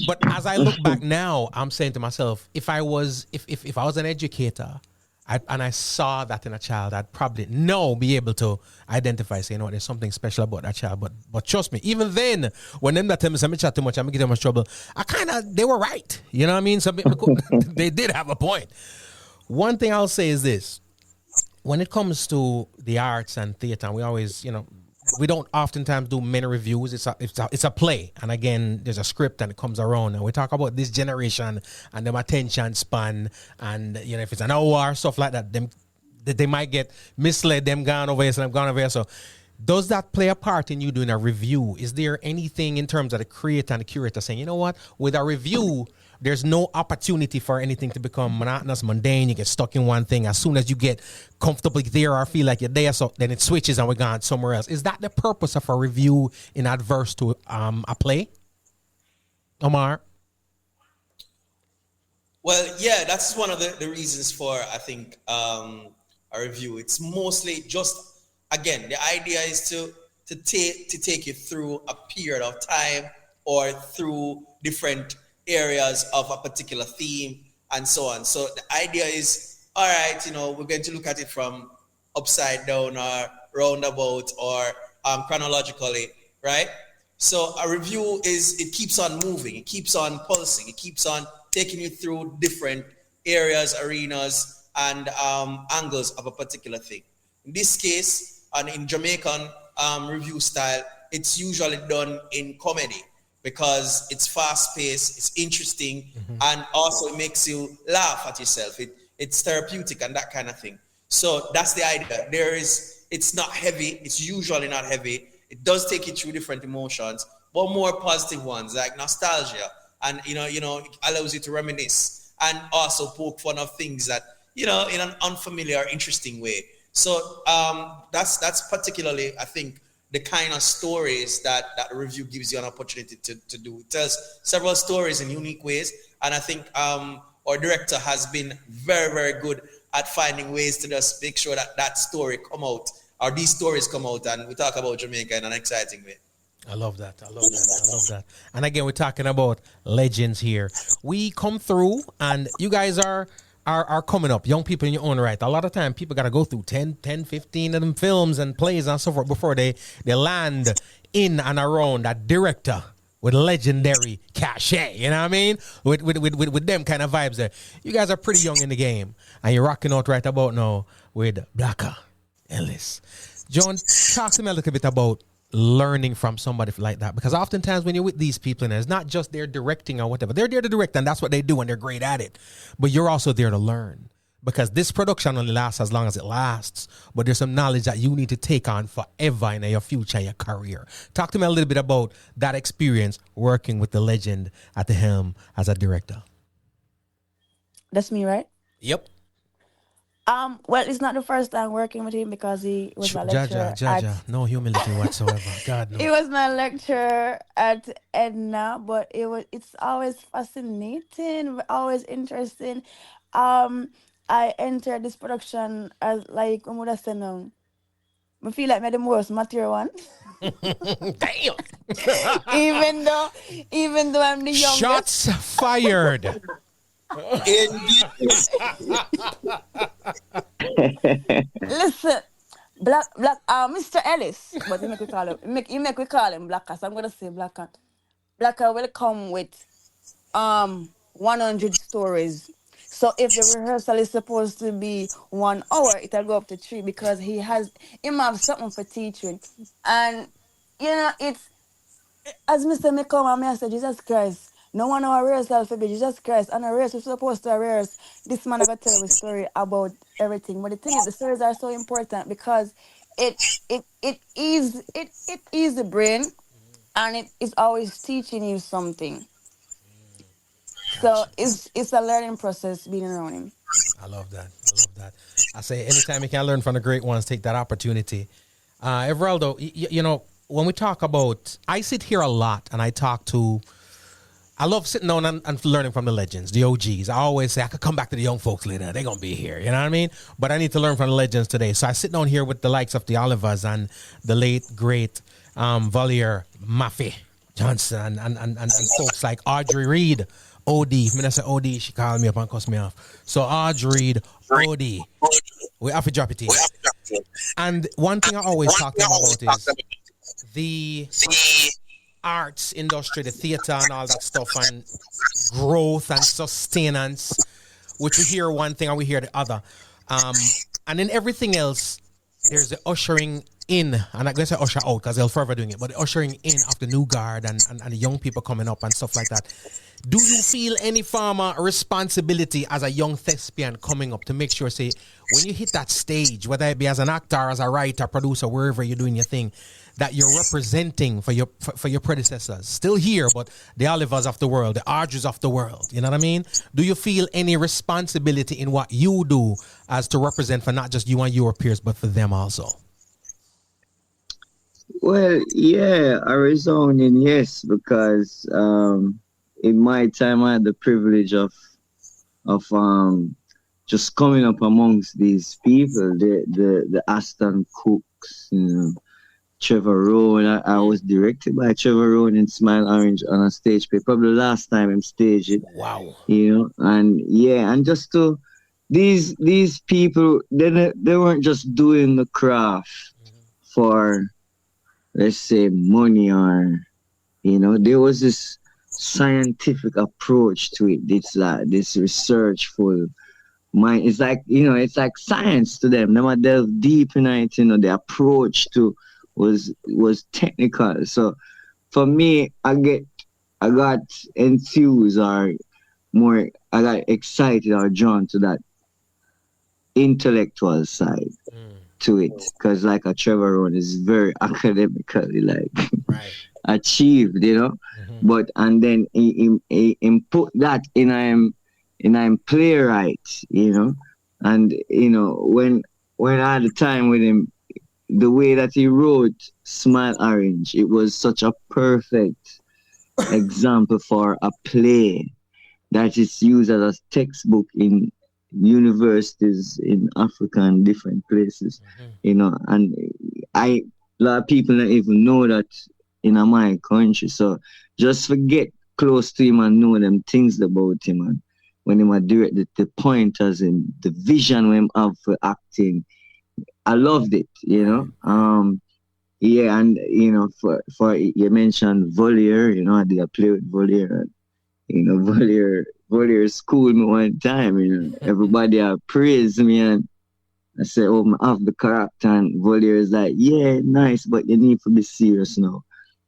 But as I look back now, I'm saying to myself, if I was an educator, and I saw that in a child, I'd probably be able to identify, say, there's something special about that child. But trust me, even then, when them that tell me I chat too much, I'm gonna get too much trouble, they were right. You know what I mean? So they did have a point. One thing I'll say is this. When it comes to the arts and theater, we always, we don't oftentimes do many reviews. It's a play. And again, there's a script and it comes around. And we talk about this generation and them attention span. And, if it's an hour or stuff like that, they might get misled, them gone over here, so them gone over here. So does that play a part in you doing a review? Is there anything in terms of the creator and the curator saying, you know what, with a review, there's no opportunity for anything to become monotonous, mundane. You get stuck in one thing. As soon as you get comfortably there or feel like you're there, so then it switches and we're gone somewhere else. Is that the purpose of a review in adverse to a play, Omar? Well, yeah, that's one of the reasons for, I think, a review. It's mostly just, again, the idea is to take you through a period of time or through different areas of a particular theme and so on. So the idea is, all right, we're going to look at it from upside down or roundabout or chronologically, right? So a review it keeps on moving, it keeps on pulsing, it keeps on taking you through different areas, arenas, and angles of a particular thing. In this case, and in Jamaican review style, it's usually done in comedy because it's fast-paced, it's interesting, and also it makes you laugh at yourself. It's therapeutic and that kind of thing. So that's the idea. It's not heavy. It's usually not heavy. It does take you through different emotions, but more positive ones like nostalgia. And, it allows you to reminisce and also poke fun of things that, in an unfamiliar, interesting way. So that's particularly, I think, the kind of stories that a review gives you an opportunity to do. It tells several stories in unique ways. And I think our director has been very, very good at finding ways to just make sure that story come out, or these stories come out, and we talk about Jamaica in an exciting way. I love that. And again, we're talking about legends here. We come through, and you guys are coming up, young people in your own right. A lot of time, people got to go through 10, 15 of them films and plays and so forth before they land in and around that director with legendary cachet, you know what I mean? With them kind of vibes there. You guys are pretty young in the game, and you're rocking out right about now with Blacka Ellis. John, talk to me a little bit about learning from somebody like that, because oftentimes when you're with these people, and it's not just they're directing or whatever, they're there to direct and that's what they do and they're great at it, but you're also there to learn, because this production only lasts as long as it lasts, but there's some knowledge that you need to take on forever in your future, your career. Talk to me a little bit about that experience working with the legend at the helm as a director. That's me, right? Yep. Well, it's not the first time working with him because he was my lecturer. Jaja. No humility whatsoever. God, no. He was my lecturer at Edna, but it's always fascinating, always interesting. I entered this production as like, I would have said, I feel like I'm the most mature one. Damn. even though I'm the youngest. Shots fired. Listen, Black, Mr. Ellis, but you make we call him Blacka, so I'm gonna say Blacka. Blacka will come with 100 stories. So if the rehearsal is supposed to be 1 hour, it'll go up to 3 because he have something for teaching. And it's as Mr. McComb and I said, Jesus Christ. No 1 hour rehearsal for Jesus Christ. And a rehearsal, we're supposed to rehearse. This man ever tell a story about everything. But the thing is, the stories are so important because it is the brain, and it is always teaching you something. So it's a learning process being around him. I love that. I say anytime you can learn from the great ones, take that opportunity. Everaldo, when we talk about, I sit here a lot and I love sitting down and learning from the legends, the OGs. I always say I could come back to the young folks later. They're going to be here. You know what I mean? But I need to learn from the legends today. So I sit down here with the likes of the Olivers and the late, great Valier Maffei Johnson and folks like Audrey Reed, OD. When I say OD, she called me up and cussed me off. So Audrey Reed, OD. We have to drop it here. And one thing I always talk to them about is the arts industry, the theater and all that stuff, and growth and sustenance, which we hear one thing and we hear the other. And in everything else, there's the ushering in, and I guess I usher out because they'll forever doing it, but the ushering in of the new guard and the young people coming up and stuff like that. Do you feel any form of responsibility as a young thespian coming up to make sure, say, when you hit that stage, whether it be as an actor, as a writer, producer, wherever you're doing your thing, that you're representing for your predecessors, still here, but the Olivers of the world, the Audreys of the world. You know what I mean? Do you feel any responsibility in what you do as to represent for not just you and your peers, but for them also? Well, yeah, a resounding yes, because in my time I had the privilege of just coming up amongst these people, the Aston Cooks, you know, Trevor Rowan. I was directed by Trevor Rowan in Smile Orange on a stage play, probably the last time I'm staged it. Wow. You know, and yeah, and just to these people, they weren't just doing the craft for, let's say, money, or, you know, there was this scientific approach to it. It's like this researchful mind. It's like, you know, it's like science to them. They might delve deep in it, you know, the approach to was technical. So for me, I got enthused, or more, I got excited or drawn to that intellectual side to it, because like a Trevor Rowan is very academically like achieved, you know. But and then he put that in I'm playwright, you know. And you know, when I had the time with him, the way that he wrote Smile Orange, it was such a perfect example for a play that is used as a textbook in universities in Africa and different places, you know. And a lot of people don't even know that in my country. So just forget close to him and know them things about him. And when he was direct the pointers and the vision we have for acting, I loved it, you know. Yeah, and you know, for you mentioned Voliere, you know, I did a play with Voliere, and you know, Voliere schooled me one time, you know. Everybody praised me, and I said, oh, I have the character, and Voliere is like, yeah, nice, but you need to be serious now.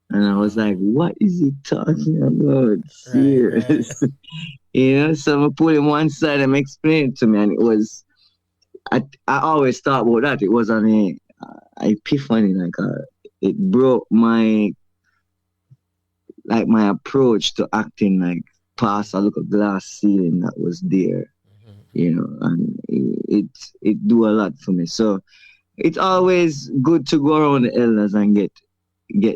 And I was like, what is he talking about? Serious. Right. You know, so I pulled him one side and explained it to me, and it was, I always thought about that. It was an epiphany, it broke my approach to acting, like past a look at glass ceiling that was there, you know, and it do a lot for me. So it's always good to go around the elders and get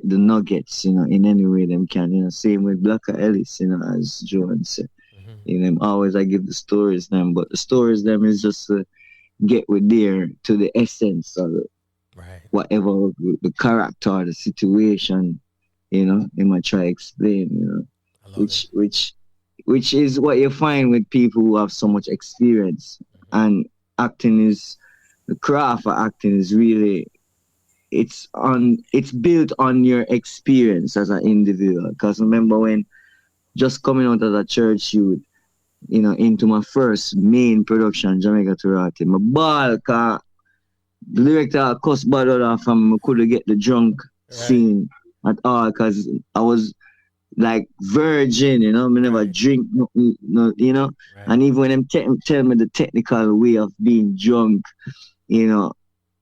the nuggets, you know, in any way them can, you know. Same with Blacker Ellis, you know, as Joan said. You know, always I give the stories them, but the stories them is just to get with there to the essence of it. Whatever the character or the situation, you know, they might try to explain, you know. Which is what you find with people who have so much experience. And acting is, the craft of acting is really, it's built on your experience as an individual. Because remember, when just coming out of a church youth, you know, into my first main production, Jamaica Turati, my ball, cause the director cussed bad out of him, I couldn't get the drunk scene at all, because I was like virgin, you know, I never drink, no, you know. And even when them tell me the technical way of being drunk, you know,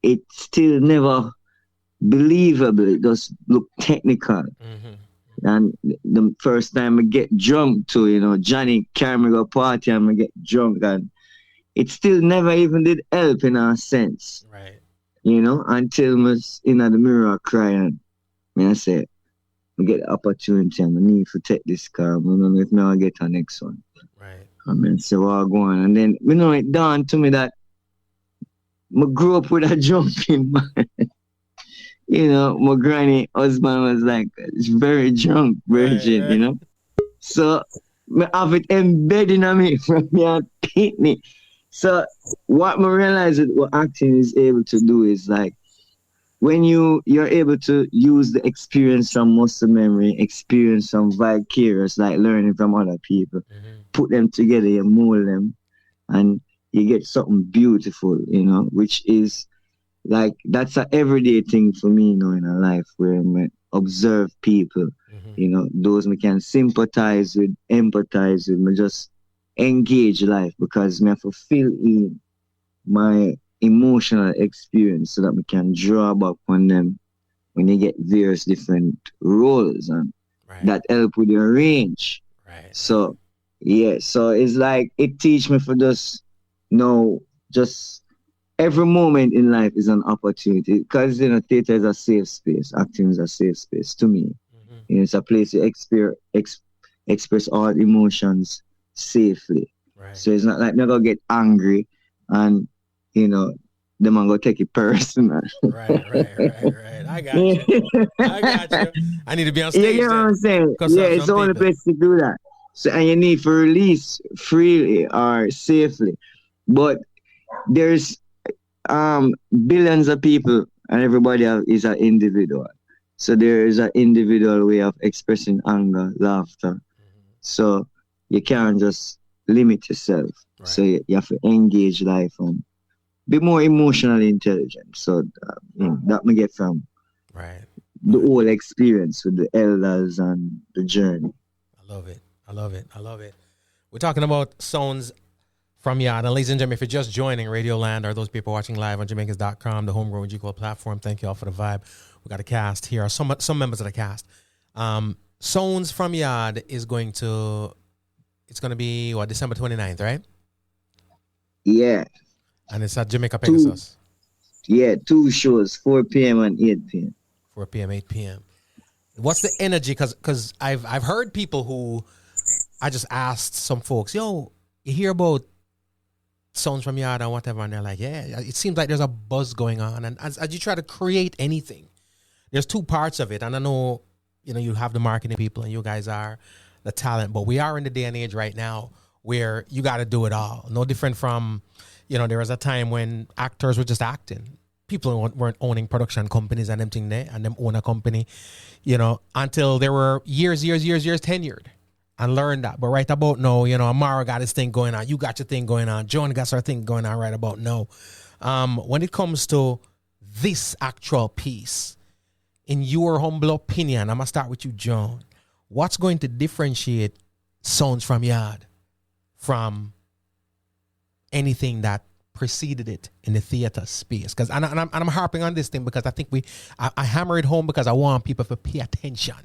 it still never believable. It just look technical. And the first time I get drunk too, you know, Johnny carry me go party and I get drunk, and it still never even did help in a sense. You know, until I was in the mirror crying. I said, I get the opportunity and I need to take this car. I don't know if now I get the next one. I mean, so I'll go on. And then, you know, it dawned to me that I grew up with a jumping man. You know, my granny husband was like very drunk virgin, you know. So I have it embedded in me from your pitney. So what I realized that what acting is able to do is like, when you're able to use the experience from muscle memory, experience from vicarious, like learning from other people, put them together, you mold them, and you get something beautiful, you know, which is like, that's an everyday thing for me, you know, in a life where I observe people, you know, those I can sympathize with, empathize with, I just engage life, because I have to fill in my emotional experience so that we can draw back on them when you get various different roles and that help with your range. Right. So yeah, so it's like it teach me for just just every moment in life is an opportunity because theater is a safe space, acting is a safe space to me. It's a place to express all emotions safely. Right. So it's not like never get angry and the man go take it personal. Right. I got you. I need to be on stage. You know what I'm saying? Yeah, it's the only place to do that. So and you need to release freely or safely. But there's billions of people and everybody is an individual. So there is an individual way of expressing anger, laughter. So you can't just limit yourself. Right. So you have to engage life and be more emotionally intelligent. So that me get from the whole experience with the elders and the journey. I love it. We're talking about sounds from Yaad. And ladies and gentlemen, if you're just joining Radio Land or those people watching live on Jamaicans.com, the Homegrown G-Code platform, thank you all for the vibe. We got a cast here, some members of the cast. Sounds from Yaad is going to be, December 29th, right? Yeah. And it's at Jamaica Pegasus. Yeah, 2 shows, 4 p.m. and 8 p.m. 4 p.m., 8 p.m. What's the energy? Because I've heard people who, I just asked some folks, you hear about Sounds from Yaad and whatever, and they're like, yeah, it seems like there's a buzz going on. And as you try to create anything, there's 2 parts of it. And I know, you have the marketing people and you guys are the talent, but we are in the day and age right now where you got to do it all. No different from, there was a time when actors were just acting. People weren't owning production companies and them thing there, and them own a company, until they were years tenured and learned that. But right about now, O'Maro got his thing going on. You got your thing going on. Joan got her thing going on right about now. When it comes to this actual piece, in your humble opinion, I'm going to start with you, Joan. What's going to differentiate Sounds from Yaad from anything that preceded it in the theater space? Because I'm harping on this thing because I think I hammer it home because I want people to pay attention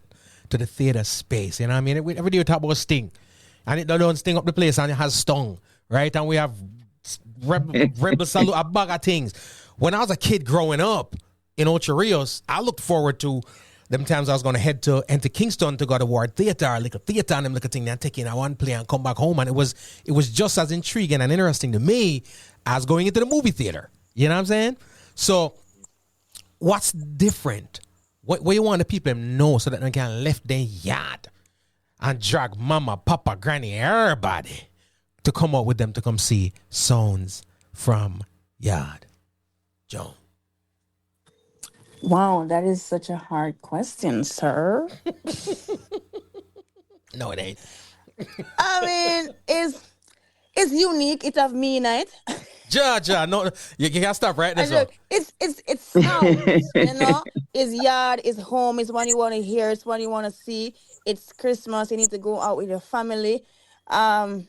to the theater space. You know what I mean? Every day we talk about sting, and it don't sting up the place and it has stung, right? And we have rebel salute, a bag of things. When I was a kid growing up in Ocho Rios, I looked forward to them times I was going to head to Kingston to go to Ward Theater, like a theater and them like a thing, and take in a one play and come back home. And it was just as intriguing and interesting to me as going into the movie theater. You know what I'm saying? So what's different? What you want the people to know so that they can left their yard and drag mama, papa, granny, everybody to come out with them to come see Sounds from Yaad? Joan. Wow, that is such a hard question, sir. No, it ain't. I mean, it's unique. It have me in it. Ja, no, you can't stop right there. So. It's sounds, It's yard, it's home, it's one you want to hear, it's one you want to see. It's Christmas, you need to go out with your family. Yeah.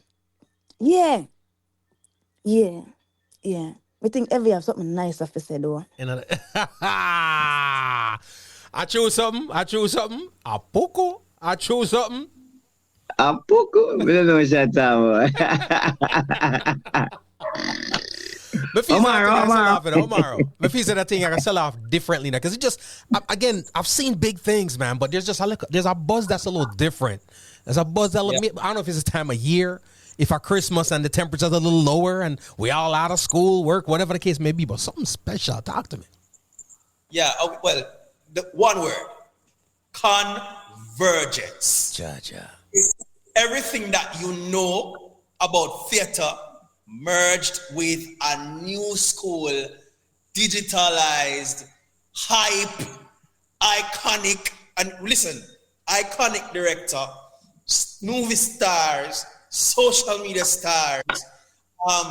I think every have something nice to say though. I choose something. A poco. I choose something. A poco? I don't know what you're talking about. O'Maro. But he said that thing I can sell off differently now because it just again I've seen big things, man. But there's a buzz that's a little different. There's a buzz that I don't know if it's this time of year, if our Christmas and the temperature's a little lower and we all out of school, work, whatever the case may be. But something special. Talk to me. Yeah. Well, the one word: convergence. Ja. Everything that you know about theater merged with a new school, digitalized, hype, iconic, and listen, iconic director, movie stars, social media stars,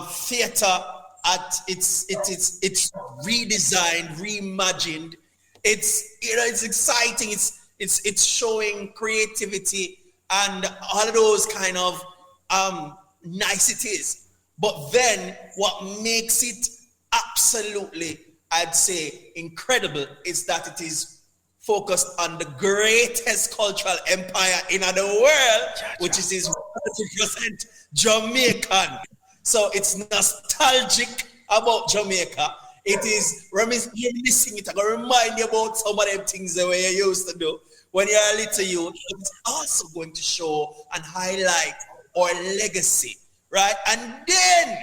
theater at it's redesigned, reimagined. It's exciting. It's showing creativity and all of those kind of niceties. But then what makes it absolutely, I'd say, incredible is that it is focused on the greatest cultural empire in the world, which is his 100% Jamaican. So it's nostalgic about Jamaica. It is reminiscing. It's going to remind you about some of them things that you used to do when you're a little youth. It's also going to show and highlight our legacy, right? And then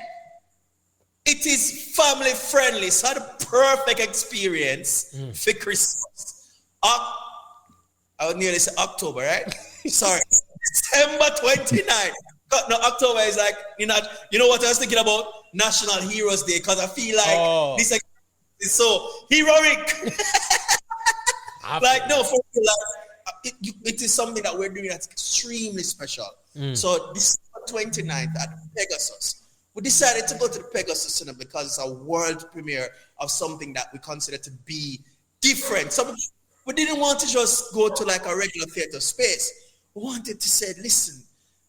it is family friendly, so the perfect experience for Christmas. I would nearly say October, right? Sorry, December 29th. No, October is like, you know what I was thinking about? National Heroes Day, because I feel like this is so heroic. Like, no, for real, like, it is something that we're doing that's extremely special. So December 29th at Pegasus. We decided to go to the Pegasus Cinema because it's a world premiere of something that we consider to be different. We didn't want to just go to like a regular theater space. We wanted to say, listen,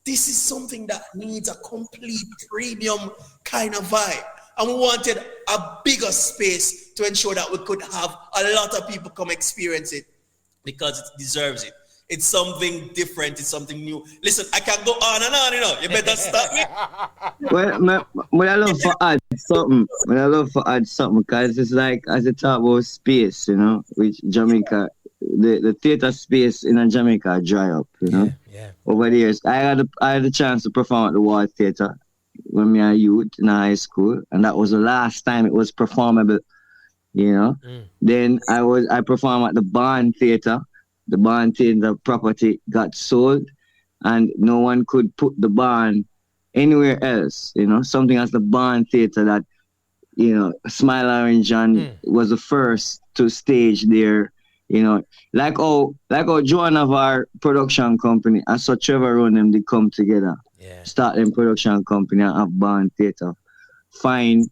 this is something that needs a complete premium kind of vibe. And we wanted a bigger space to ensure that we could have a lot of people come experience it because it deserves it. It's something different. It's something new. Listen, I can go on and on, you know. You better stop me. Well, I love to add something. Because it's like, as you talk about space, you know, which Jamaica, the theater space in Jamaica dry up, you know. Yeah. Over the years, I had the chance to perform at the Ward Theater when we were youth in high school, and that was the last time it was performable, you know. Then I performed at the Barn Theater. The Barn Theater property got sold, and no one could put the barn anywhere else, you know. Something as the Barn Theater that, you know, Smile Orange was the first to stage there. You know, like how Joan of our production company and so Trevor Rowan them they come together, start them production company and have Barn Theater. Find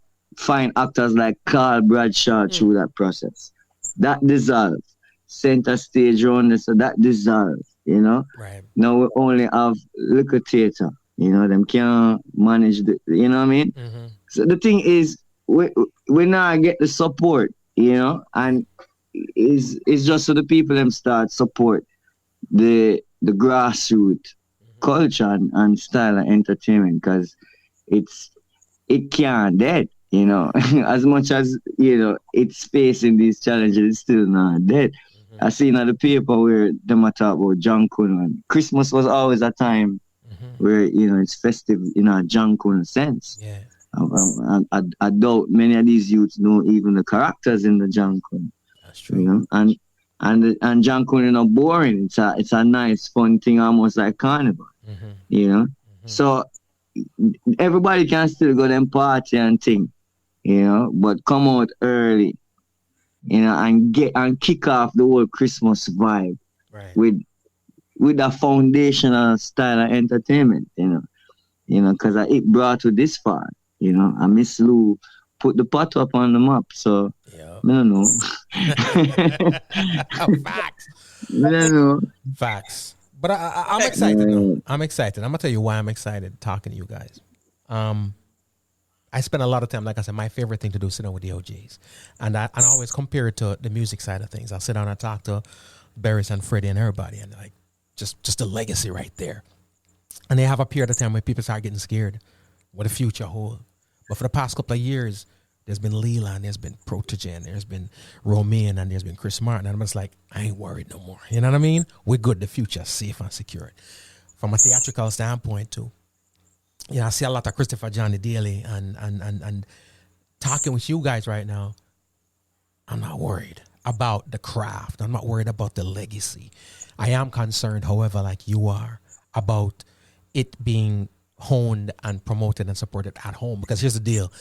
actors like Carl Bradshaw through that process. That dissolved. Center stage around this, so that dissolved, you know. Right. Now we only have little theater, you know, them can't manage the, you know what I mean? So the thing is, we now get the support, you know, and it's just so the people them start support the grassroots culture and style of entertainment, because it can't dead, you know. As much as, you know, it's facing these challenges, it's still not dead. I seen on the paper where them talk about John Cunn. Christmas was always a time where, you know, it's festive in a John Cunn sense. Yeah. I doubt many of these youths know even the characters in the John Cunn. That's true. You know, and John Cunn is not boring. It's a nice, fun thing, almost like carnival. You know, so everybody can still go them party and thing, you know, but come out early, you know, and kick off the whole Christmas vibe with a foundational style of entertainment, you know, because it brought to this far, you know, and Miss Lou put the pot up on the map, so I don't know. Facts. I don't know. Facts. But I'm excited though. I'm excited. I'm gonna tell you why I'm excited talking to you guys. I spend a lot of time, like I said, my favorite thing to do is sit down with the OGs. And I always compare it to the music side of things. I'll sit down and talk to Barris and Freddie and everybody, and like just the legacy right there. And they have a period of time where people start getting scared what the future holds. But for the past couple of years, there's been Leela, and there's been Protege, and there's been Romain, and there's been Chris Martin. And I'm just like, I ain't worried no more. You know what I mean? We're good. The future's safe and secure. From a theatrical standpoint too, you know, I see a lot of Christopher Johnny Daly and talking with you guys right now. I'm not worried about the craft. I'm not worried about the legacy. I am concerned, however, like you are, about it being honed and promoted and supported at home. Because here's the deal.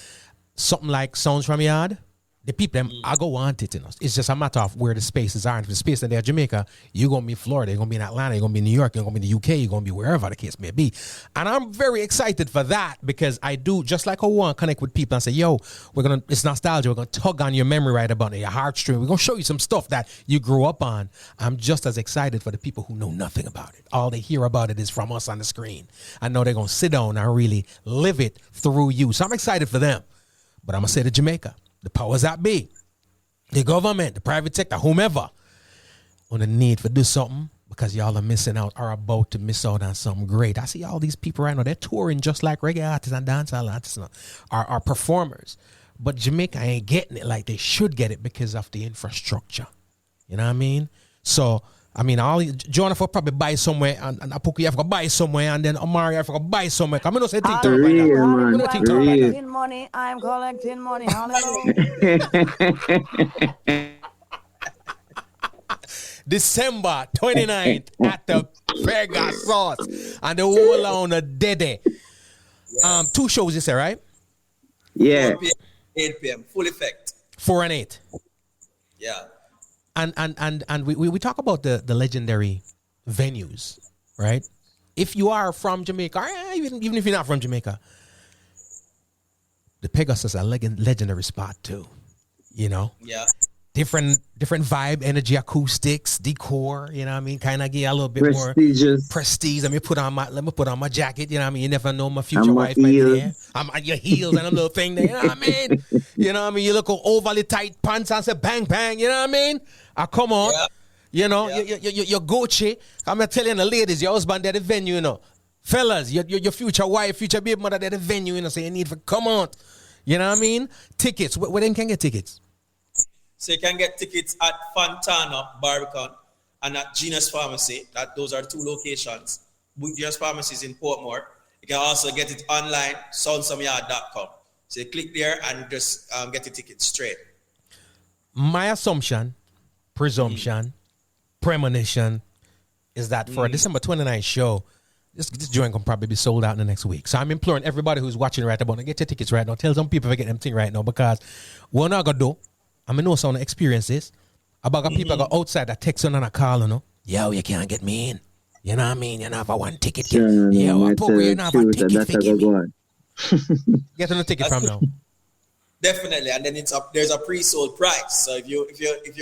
Something like Sounds From Yaad, the people, them, I go want it, you know. It's just a matter of where the spaces are. And if the space in there, Jamaica, you're going to be in Florida, you're going to be in Atlanta, you're going to be in New York, you're going to be in the UK, you're going to be wherever the case may be. And I'm very excited for that, because I do, just like I want to connect with people and say, yo, it's nostalgia. We're going to tug on your memory right about it, your heartstring. We're going to show you some stuff that you grew up on. I'm just as excited for the people who know nothing about it. All they hear about it is from us on the screen. I know they're going to sit down and really live it through you. So I'm excited for them. But I'm going to say to Jamaica, the powers that be, the government, the private sector, whomever, on the need for do something because y'all are missing out or about to miss out on something great. I see all these people right now, they're touring just like reggae artists and dancehall artists are performers. But Jamaica ain't getting it like they should get it because of the infrastructure. You know what I mean? So, I mean, Jonah will probably buy somewhere and Apuku, you have to buy somewhere, and then O'Maro, you have to buy somewhere. I'm not saying TikTok man. I'm collecting money. I'm collecting money. Hallelujah. December 29th at the Vega Sauce and the whole on the Dede. 2 shows, you say, right? Yeah. 4 p.m., 8 p.m. Full effect. 4 and 8. Yeah. And we talk about the legendary venues, right? If you are from Jamaica, or even if you're not from Jamaica, the Pegasus is a legendary spot too. You know? Yeah. Different vibe, energy, acoustics, decor, you know what I mean? Kind of get a little bit more prestige. Let me put on my jacket, you know what I mean? You never know my future wife might be there. I'm on your heels and a little thing there, you know what I mean? You know what I mean? You look overly tight pants and say bang bang, you know what I mean? Come on. Yeah. You know, you're Gucci. I'm not telling the ladies, your husband at the venue, you know. Fellas, your future wife, future baby mother at the venue, you know, so you need to come on. You know what I mean? Tickets, where they can get tickets? So you can get tickets at Fontana, Barbican, and at Genius Pharmacy. Those are 2 locations. Genius Pharmacy is in Portmore. You can also get it online, soundsomeyard.com. So you click there and just get the ticket straight. My assumption, presumption, premonition is that for a December 29th show, this joint can probably be sold out in the next week. So I'm imploring everybody who's watching right about to get your tickets right now. Tell some people to get them thing right now because we're not going to do. I mean, know some experiences about people go outside that text on and a call, you know. Yo, you can't get me in. You know what I mean? You know, if I want ticket, yo, I poke you know, if I ticket, forgive me. Get on the ticket from now. Definitely, and then there's a pre-sold price. So if you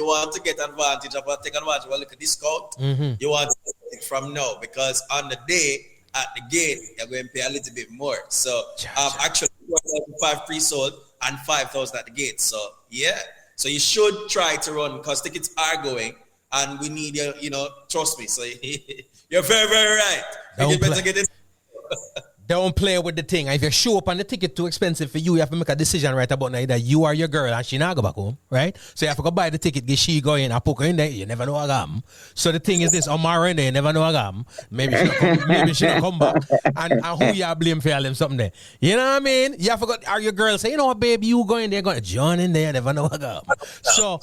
want to get advantage of take advantage of a little discount, you want to take it from now because on the day at the gate you're going to pay a little bit more. So actually 4,500 pre-sold and 5,000 at the gate. So yeah. So you should try to run because tickets are going and we need you, you know, trust me. So you're very, very right. Don't play with the thing. If you show up and the ticket too expensive for you, you have to make a decision right about now that you are your girl and she not go back home, right? So you have to go buy the ticket, get she going, and put her in there. You never know what happen. So the thing is this, O'Maro in there, you never know what happen. Maybe she not come back. And who you blame for all them something there? You know what I mean? You have to go, are your girl say, you know what, baby, you go in there, going to join in there, you never know what happen. So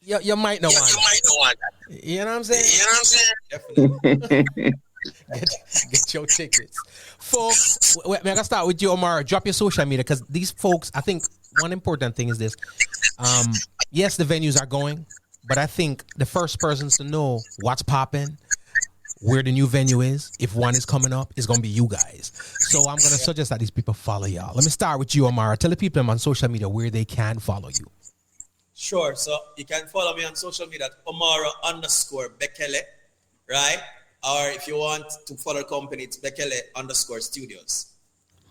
you might know one. You know what I'm saying? Definitely. Get your tickets. Folks, I'm going to start with you, O'Maro. Drop your social media because these folks, I think one important thing is this. Yes, the venues are going, but I think the first persons to know what's popping, where the new venue is, if one is coming up, is going to be you guys. So I'm going to suggest that these people follow y'all. Let me start with you, O'Maro. Tell the people on social media where they can follow you. Sure. So you can follow me on social media at O'Maro_Bekele, right? Or if you want to follow the company, it's Bekele_Studios.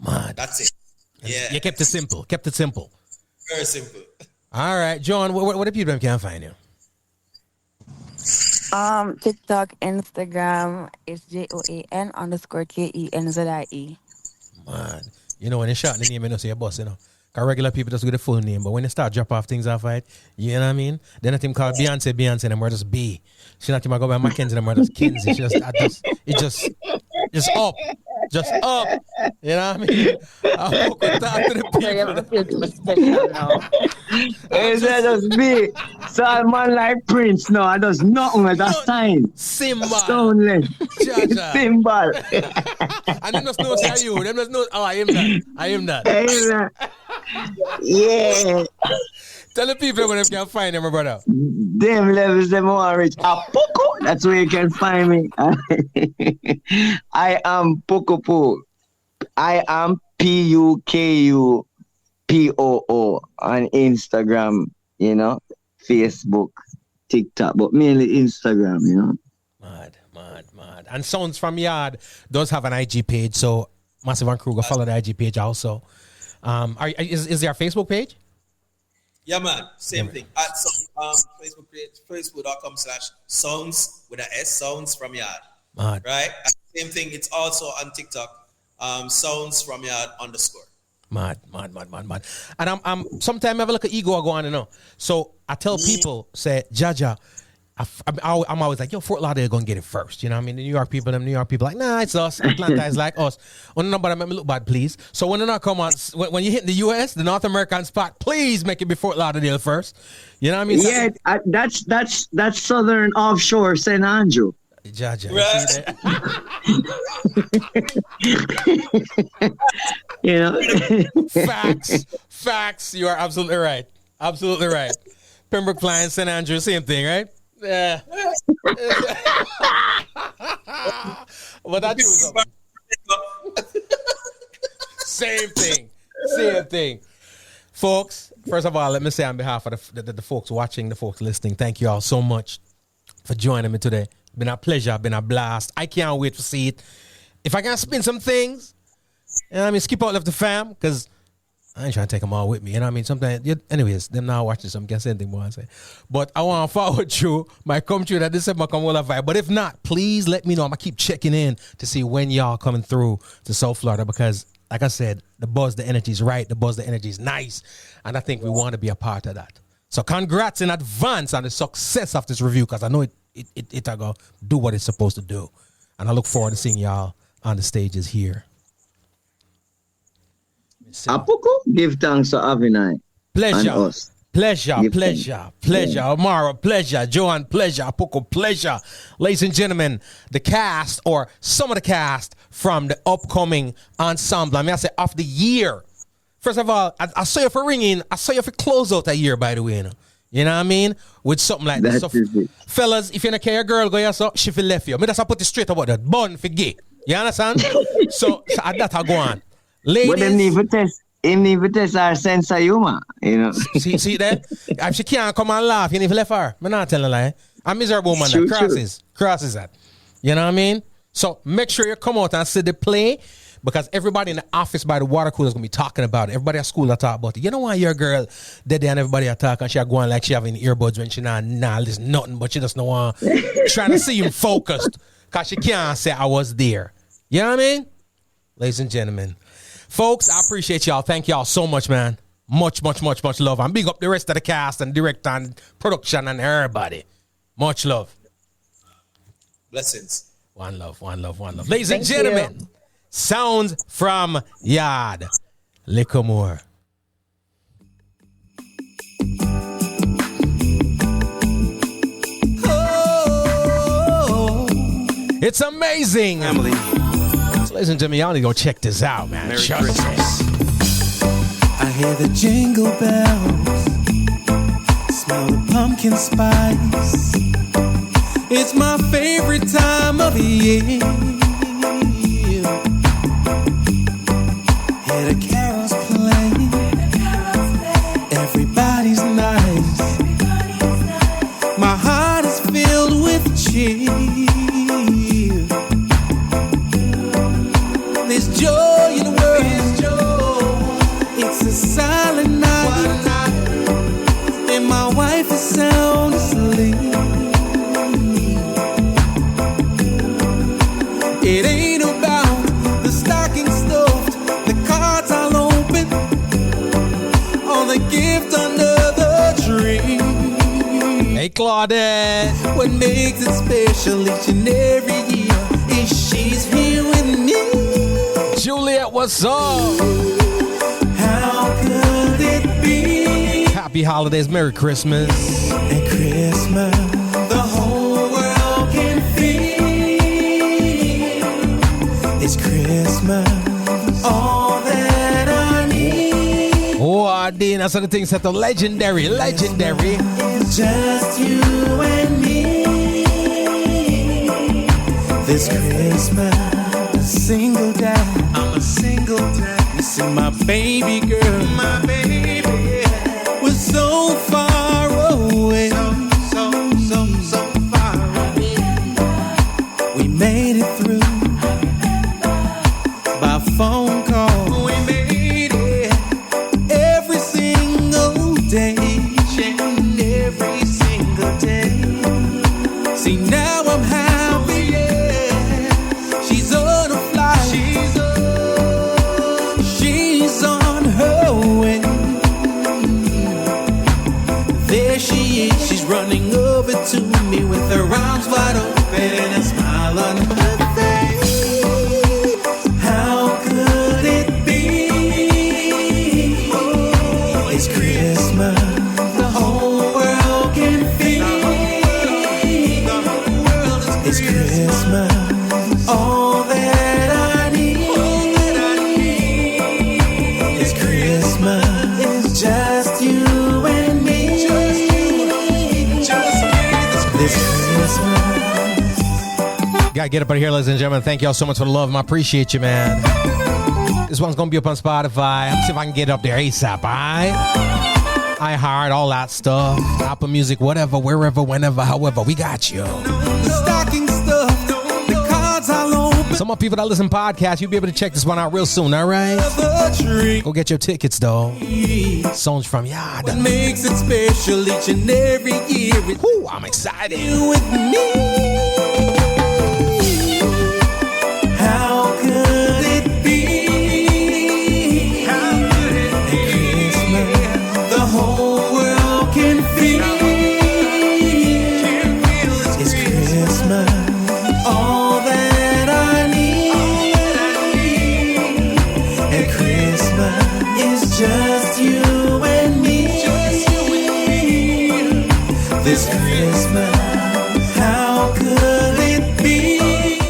Man. That's it. Yeah. You kept it simple. Very simple. All right. Joan, what the people can find you? TikTok, Instagram, it's JOAN_KENZIE. Man. You know, when you shout the name, you know, say your boss, you know. Because regular people just with the full name, but when they start drop off things off it, you know what I mean? Then a team called Beyonce, and we're just B. She not even go by McKenzie, and we're just Kenzie. Just up. You know what I mean? I walk and talk to the people. It's just B. So a man like Prince, no, I does nothing with that sign. Symbol. Stoneless. Symbol. And them just know it's you. Them just know, oh, I am that. Yeah. Tell the people where they can find them, my brother. Them levels, them want reach. Puku, that's where you can find me. I am Pukupu. I am PUKUPOO on Instagram, you know, Facebook, TikTok, but mainly Instagram, you know. Mad. And Sounds From Yaad does have an IG page, so Massive and Crew go follow the IG page also. Is there a Facebook page? Yeah, man. Same thing. At Sounds Facebook page, facebook.com/sounds with a S, sounds from Yaad. Mad. Right? And same thing, it's also on TikTok, sounds from Yaad _ Mad. And I'm sometimes I have a look at ego I go on, you know. So I tell people, say, Jaja, I'm always like, yo, Fort Lauderdale gonna get it first. You know what I mean? The New York people like, nah, it's us. Atlanta is like us. Oh, no, but I make me look bad, please. So when they not come on, when you hit the US, the North American spot, please make it be Fort Lauderdale first. You know what I mean? Yeah, that's Southern Offshore St. Andrew. Jaja, you know. Facts. You are absolutely right. Pembroke Pines, St. Andrew, same thing, right? Yeah. But that's same thing. Folks, first of all, let me say on behalf of the folks watching, the folks listening, thank you all so much for joining me today. Been a pleasure, been a blast. I can't wait to see it. If I can spin some things, you know what I mean, skip out left the fam, because I ain't trying to take them all with me. You know what I mean? Sometimes, anyways, them now watching some, can't say anything more I say. But I want to forward through, might come through that December come all vibe. But if not, please let me know. I'm going to keep checking in to see when y'all coming through to South Florida, because like I said, the buzz, the energy is right. The buzz, the energy is nice. And I think we want to be a part of that. So congrats in advance on the success of this review, because I know it go do what it's supposed to do. And I look forward to seeing y'all on the stages here. Apuku, give thanks to Avinai. Pleasure. Pleasure. Yeah. O'Maro, pleasure. Joan, pleasure. Apuku, pleasure. Ladies and gentlemen, the cast, or some of the cast from the upcoming ensemble, I say of the year. First of all, I saw you for ringing. I saw you for close out that year, by the way. You know what I mean? With something like this. So, fellas, if you don't care your girl go here, so she feel left you. Me just put it straight about that. Bun for gay. You understand? so at that I go on. Ladies. But they need to test our sense of humor, you know. see that? If she can't come and laugh, you need to left her. I'm not telling a lie. I'm miserable man that crosses that. You know what I mean? So make sure you come out and see the play, because everybody in the office by the water cooler is going to be talking about it. Everybody at school will talk about it. You know why your girl dead there and everybody are talking, she are going like she having earbuds when she not listen nothing, but she just no want trying to see him focused, because she can't say I was there. You know what I mean? Ladies and gentlemen. Folks, I appreciate y'all. Thank y'all so much, man. Much love. And big up the rest of the cast and director and production and everybody. Much love. Blessings. One love. Ladies and gentlemen, sounds from Yaad. Little more. Oh, it's amazing. Emily. Listen to me, y'all need to go check this out, man. Merry Christmas. I hear the jingle bells, smell the pumpkin spice. It's my favorite time of the year. Hear the carols play, everybody's nice. My heart is filled with cheer. There's joy in the world. It's a silent night, and my wife is sound asleep. It ain't about the stocking stuffed, the cards I'll open, or the gift under the tree. Hey, Claudette. What makes it special each and every year is she's here with me. Juliet, what's up? How could it be? Happy holidays, Merry Christmas. At Christmas, the whole world can feel. It's Christmas, all that I need. Oh, Dean, that's the thing set up. Legendary. It's just you and me. This Christmas, I'm a single dad. Missing my baby girl. My baby was so far away. So far away. We made it through by phone call. We made it every single day. Each and every gotta get up out of here, ladies and gentlemen. Thank y'all so much for the love. I appreciate you, man. This one's gonna be up on Spotify. I'm gonna see if I can get it up there ASAP, alright? iHeart, all that stuff. Apple Music, whatever, wherever, whenever, however, we got you. The stocking stuff, the cards all open. Some more people that listen to podcasts, you'll be able to check this one out real soon, alright? Go get your tickets, though. Songs from Yaad. What makes it special each and every year? Woo, I'm excited. You with me. How could it be? How could it be? Christmas, the whole world can feel. It's Christmas, all that I need. And Christmas is just you and me. This Christmas, how could it be?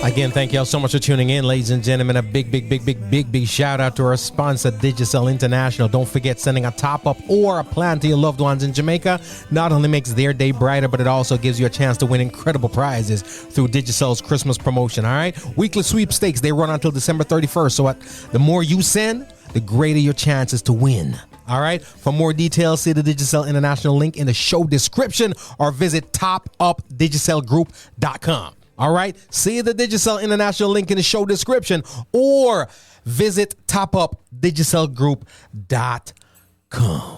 Again, thank y'all so much for tuning in, ladies and gentlemen. A big shout out to our sponsor, Digicel International. Don't forget, sending a top-up or a plan to your loved ones in Jamaica not only makes their day brighter, but it also gives you a chance to win incredible prizes through Digicel's Christmas promotion, all right? Weekly sweepstakes, they run until December 31st, so the more you send, the greater your chances to win. All right. For more details, see the Digicel International link in the show description or visit topupdigicelgroup.com. All right. See the Digicel International link in the show description or visit topupdigicelgroup.com.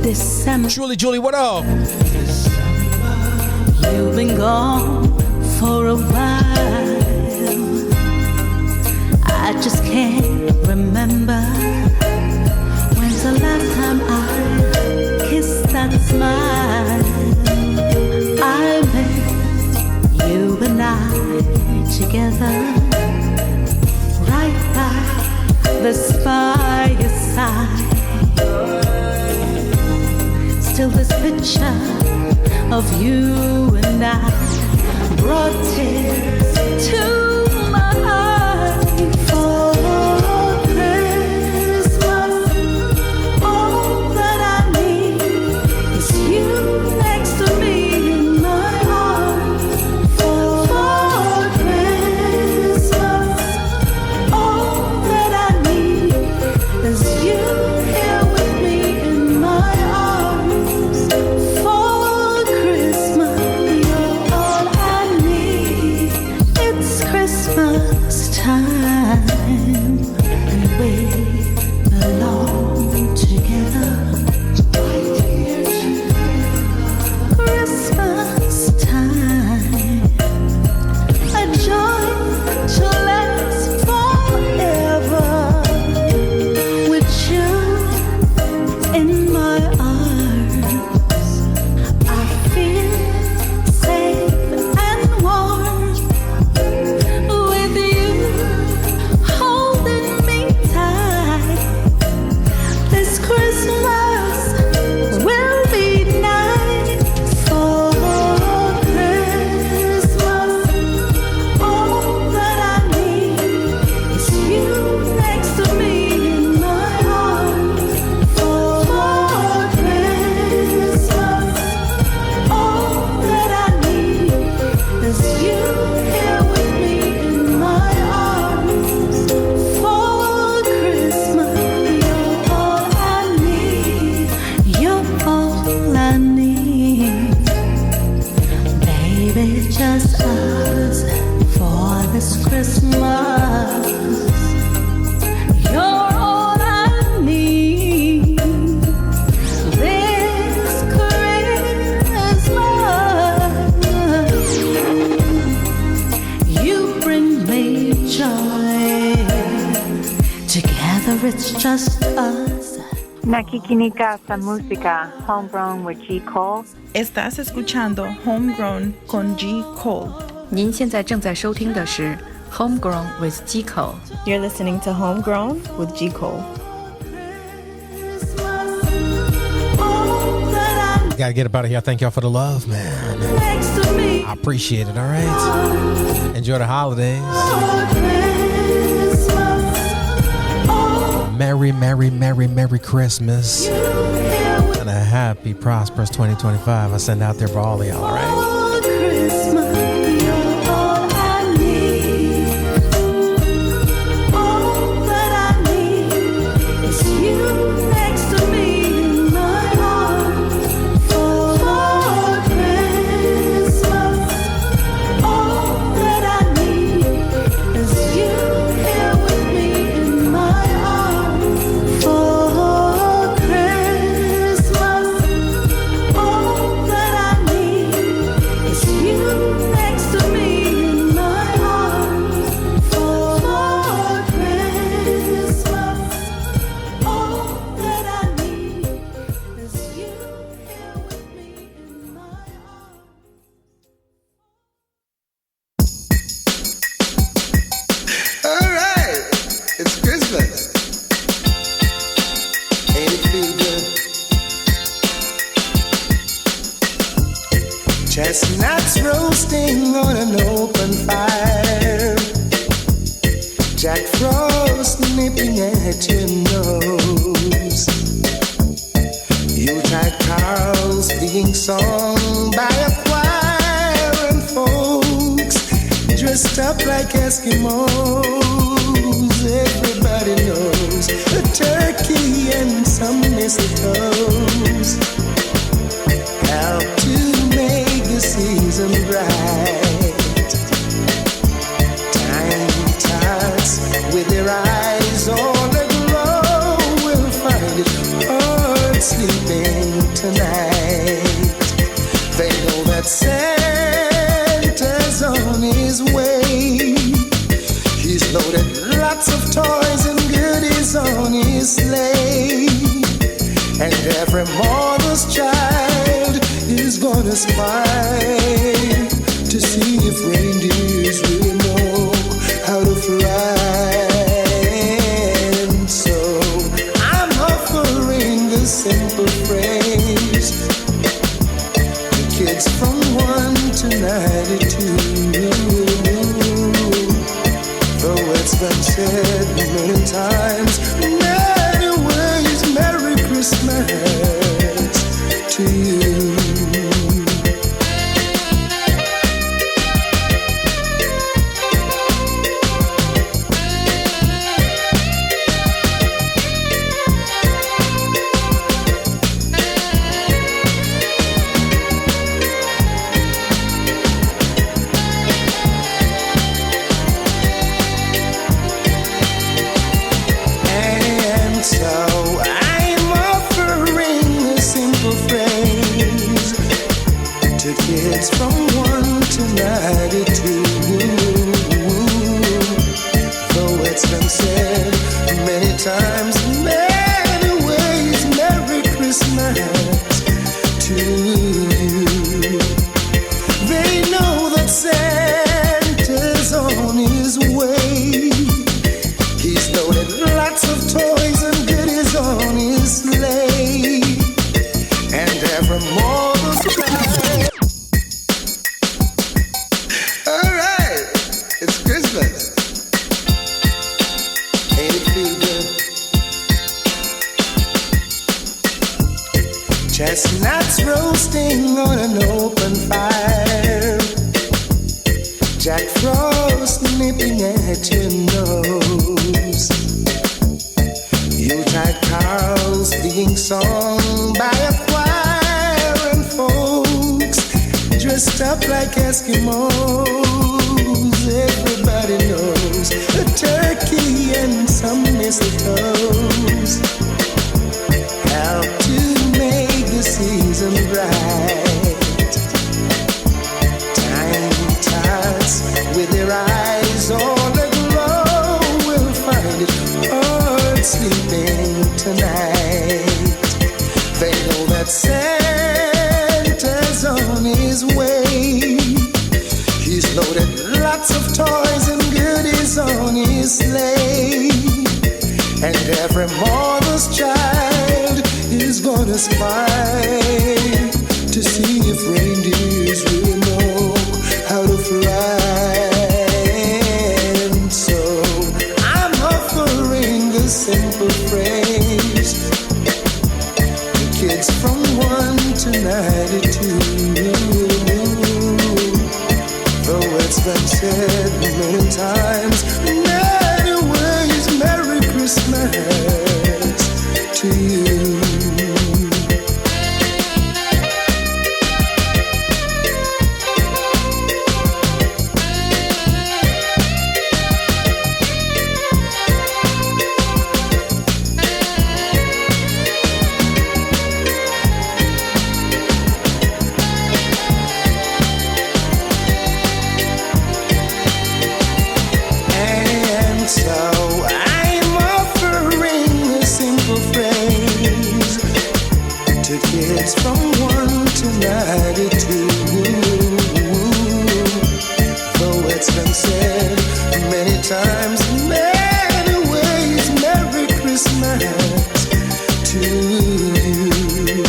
December. Julie, what up? You've been gone for a while. I just can't remember when's the last time I kissed that smile. I met you and I together right by the fireside. Still this picture of you and I brought tears to my eyes. For Christmas, all that I need is you next to me in my arms. For Christmas, all that I need is you here with me in my arms. For Christmas, you're all I need. It's Christmas time, and we belong together. Christmas time, a joy to last forever. With you in my arms, I feel safe and warm. With you holding me tight, this Christmas will be nice. For Christmas, all that I need is you next to me in my arms. For Christmas, all that I need is you here with me in my arms. For Christmas, you're all I need. You're all I need. Baby, just us for this Christmas. You're all I need. This Christmas, you bring me joy. Together it's just us. Nakikinika sa música Homegrown with G. Cole. Estás escuchando Homegrown con G. Cole. 您现在正在收听的是 Homegrown with G. Cole. You're listening to Homegrown with G. Cole. All that I Gotta get up out of here. Thank y'all for the love, man. I appreciate it, all right? Enjoy the holidays. Merry, Merry, Merry, Merry Christmas. And a happy, prosperous 2025. I send out there for all of y'all, all right? Chestnuts roasting on an open fire, Jack Frost nipping at your nose, Yuletide carols being sung by a choir, and folks dressed up like Eskimos. Everybody knows a turkey and some mistletoes help to make the season bright. Tiny tots with their eyes all aglow will find it hard sleeping tonight. They know that Santa's on his way. He's loaded lots of toys and goodies on his sleigh, and every mother's child is gonna spy to see if reindeers really know how to fly. And so I'm offering this simple phrase to kids from 1 to 92. Though it's been said many times, many ways, Merry Christmas to you. Kids from 1 to 92. Though it's been said many times, many ways, Merry Christmas to you. They know that Santa's on his way. He's loaded lots of toys and goodies on his sleigh, and every mother's child. Chestnuts roasting on an open fire, Jack Frost nipping at your nose, Yuletide carols being sung by a choir, and folks dressed up like Eskimos. Everybody knows a turkey and some mistletoes help to make the season bright. Tiny tots with their eyes all aglow will find it hard sleeping tonight. They know that Santa's on his way. He's loaded lots of toys and goodies on his sleigh, and every mother's child is gonna spy to see if reindeers really know how to fly. And so I'm offering the simple phrase to kids from 1 to 92. Though it's been said many times, many ways, Merry Christmas to you. Kids from 1 to 92. Though it's been said many times, many ways, Merry Christmas to you.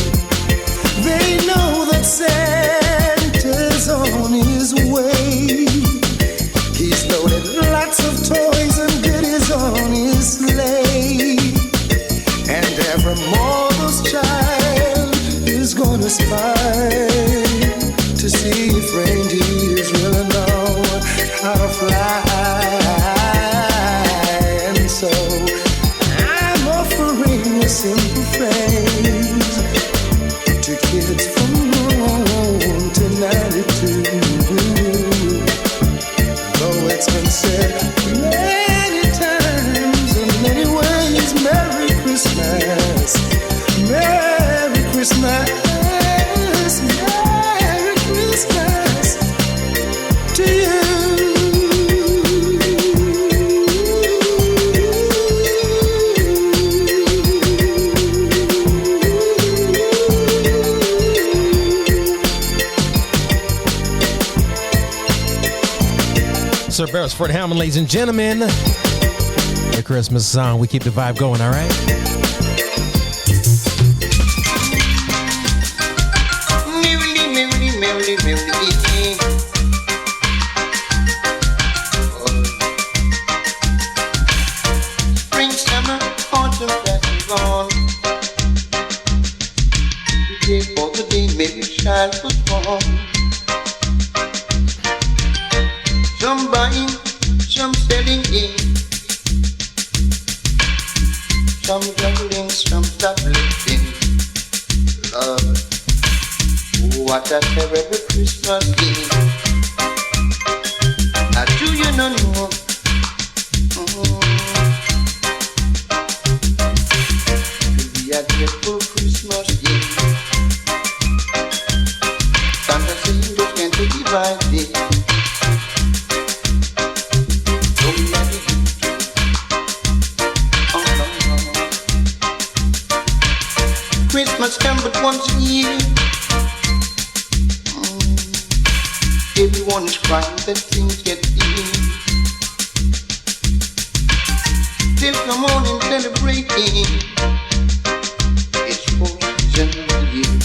They know that Santa's on his way. He's loaded lots of toys and goodies on his sleigh. And every mother's child is gonna spy to see if reindeers really know how to fly. And so I'm offering a simple phrase to kids from 1 to 92. Though it's been said many times in many ways, Merry Christmas, Merry Christmas, Merry Christmas to you. Sir Beresford Hammond, ladies and gentlemen. The Christmas song. We keep the vibe going, all right? Spring, summer, autumn, that is gone. The day for the day, maybe child was born. Some buying, some selling in, some juggling, some stop lifting. Lord, what a terrible Christmas Eve. Now do you not know? It will be a dreadful Christmas Eve. Santa saying those can't divide it. Christmas comes but once a year. Everyone is crying that things get easy. Till come on and celebrating. It's for season of the year.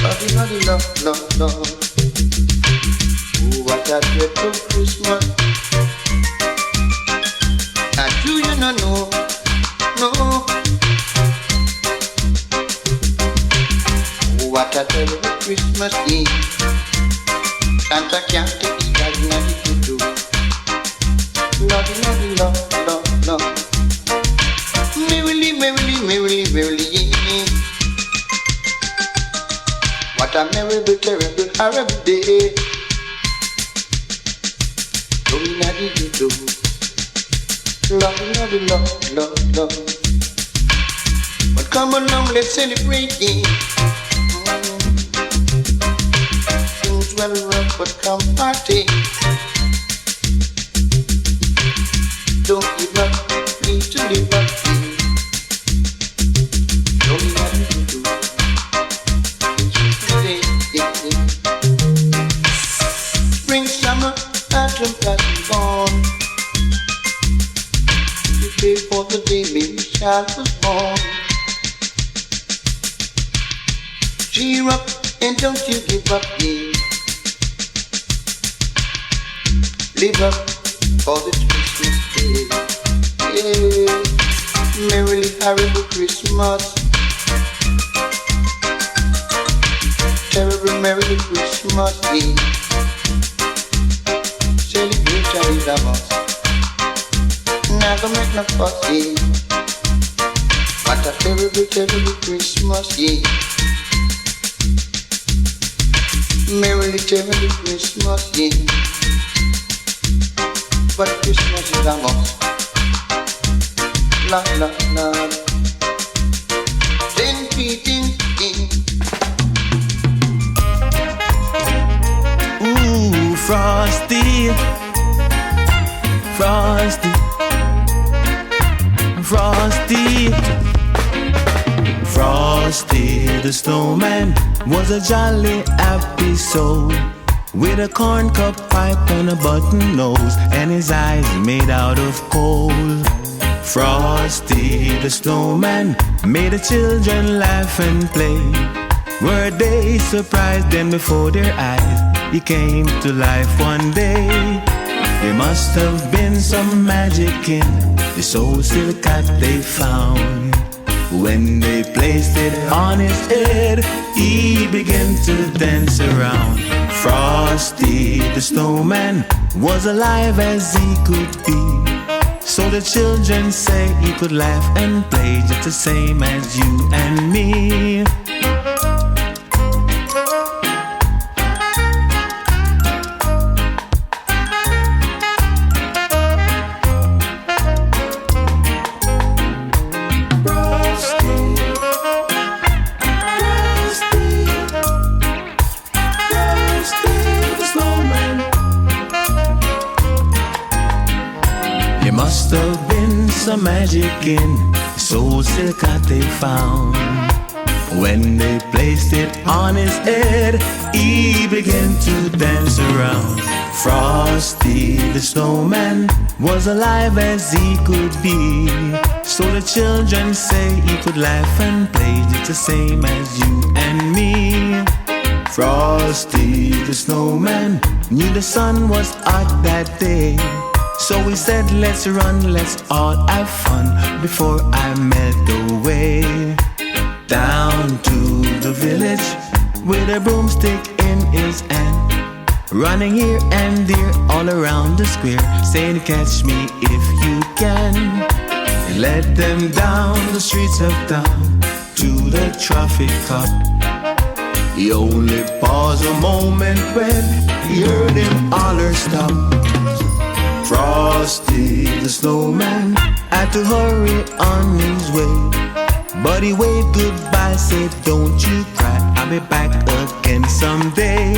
Lordy, lordy, lord, lord, lord. Oh, what a dreadful Christmas. Now do you not know? No. What a terrible Christmas Eve. Santa can't take it as nothing to do. Lordy, lordy, lord, lord, lord. Merrily, merrily, merrily, merrily. What a terrible, terrible, horrible day. Lordy, lordy, do. Lordy, lordy, lord, lord, lord. But come along, let's celebrate it. Well rough, but come party. Don't give up, need to live up. Don't let me do. Spring, summer, autumn, passing gone. You pay for the day, baby child was born. Cheer up and don't you give up, yeah. Live up for the Christmas day, yeah. Merrily horrible Christmas, terrible merry Christmas, yeah. Celebrate Jolly Damas, never make no fuss, yeah. What a terrible, terrible Christmas, yeah. Merrily terrible Christmas, yeah. But Christmas is a must. La la la. Ding ding ding. Ooh, Frosty, Frosty, Frosty, Frosty the snowman was a jolly happy soul, with a corncob pipe and a button nose, and his eyes made out of coal. Frosty the snowman made the children laugh and play. Were they surprised then before their eyes he came to life one day? There must have been some magic in the soul silk hat they found. When they placed it on his head, he began to dance around. Frosty the snowman was alive as he could be, so the children say he could laugh and play just the same as you and me. Have been some magic in the soul silk that they found. When they placed it on his head, he began to dance around. Frosty the snowman was alive as he could be, so the children say he could laugh and play just the same as you and me. Frosty the snowman knew the sun was hot that day, so he said, let's run, let's all have fun before I melt away. Down to the village with a broomstick in his hand, running here and there all around the square, saying catch me if you can. He led them down the streets of town to the traffic cop. He only paused a moment when he heard him holler stop. Frosty the snowman had to hurry on his way, but he waved goodbye, said don't you cry, I'll be back again someday.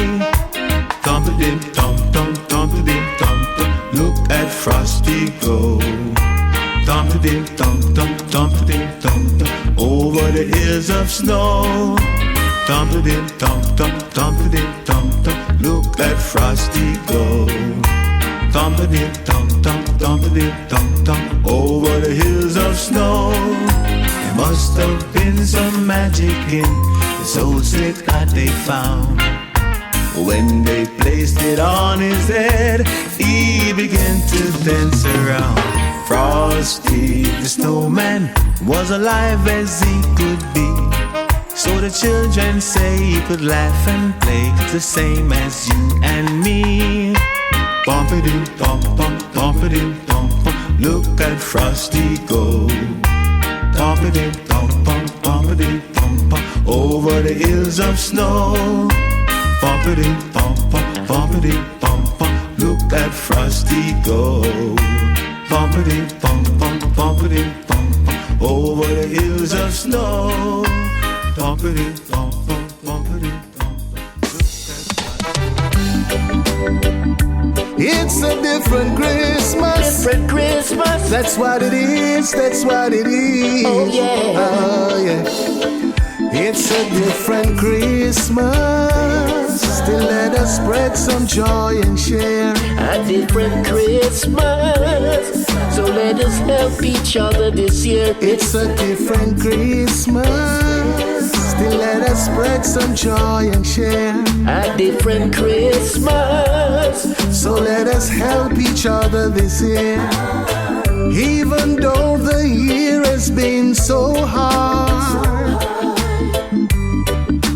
Thump-a-dim, thump-thump, thump-a-dim, thump-thump, look at Frosty go. Thump-a-dim, thump-thump, thump-a-dim, thump-thump, over the hills of snow. Thump-a-dim, thump-thump, thump-a-dim, thump-thump, look at Frosty go. Thump-a-dim, thump-thump, thump-a-dim, thump-thump, over the hills of snow. There must have been some magic in this old silk that they found. When they placed it on his head, he began to dance around. Frosty the snowman was alive as he could be, so the children say he could laugh and play the same as you and me. Bump-a-dim, bump-bump, bump-a-dim, bump-bump, look at Frosty go. Bump-a-dim, bump-bump, bump-a-dim, bump-bump, over the hills of snow. Bump-a-dim, bump-bump, bump-a-dim, bump-bump, look at Frosty go. Bump-a-dim, bump-bump, bump-a-dim, bump-bump, over the hills of snow. Bump-a-dim, bump-bump, bump-a-dim, bump-bump, look at It's a different Christmas. Different Christmas. That's what it is. That's what it is. Oh yeah. Oh yeah. It's a different Christmas. Still let us spread some joy and share. A different Christmas. So let us help each other this year. It's a different Christmas. Still let us spread some joy and share a different Christmas. So let us help each other this year. Even though the year has been so hard,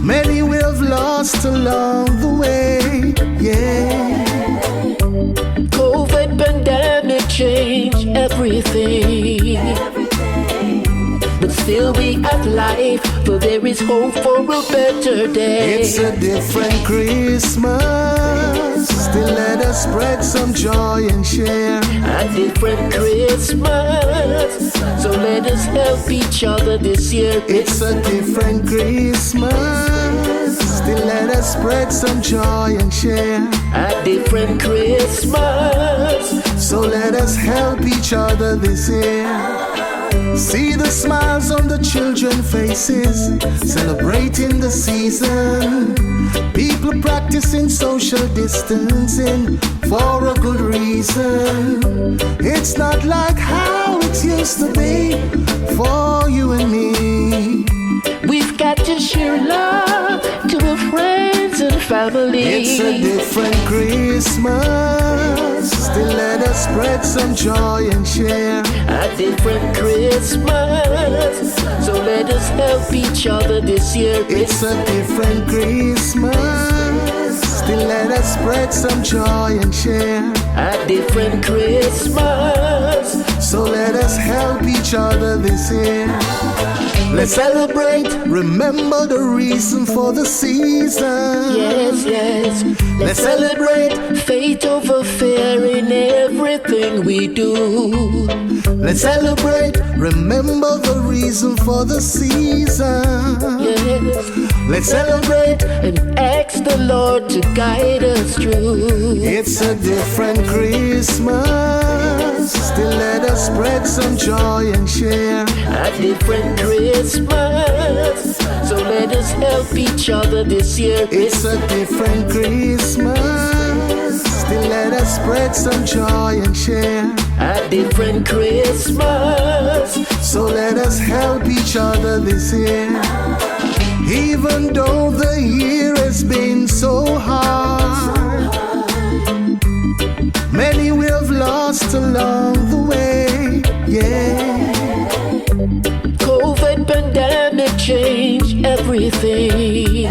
many we have lost along the way, yeah. COVID pandemic changed everything. But still we have life, for there is hope for a better day. It's a different Christmas. Still let us spread some joy and share a different Christmas. So let us help each other this year. It's a different Christmas. Still let us spread some joy and share a different Christmas. So let us help each other this year. See the smiles on the children's faces, celebrating the season. People practicing social distancing for a good reason. It's not like how it used to be for you and me. We've got to share love to our friends and family. It's a different Christmas. Still let us spread some joy and share a different Christmas. So let us help each other this year. It's a different Christmas. Still let us spread some joy and share a different Christmas. So let us help each other this year. Let's celebrate, remember the reason for the season. Yes, yes. Let's celebrate faith over fear in everything we do. Let's celebrate, remember the reason for the season. Yes. Let's celebrate and ask the Lord to guide us through. It's a different Christmas. Still let us spread some joy and share a different Christmas. So let us help each other this year. It's a different Christmas. Still let us spread some joy and share a different Christmas. So let us help each other this year. Even though the year has been so hard, many we have lost along the way, yeah. COVID pandemic changed everything.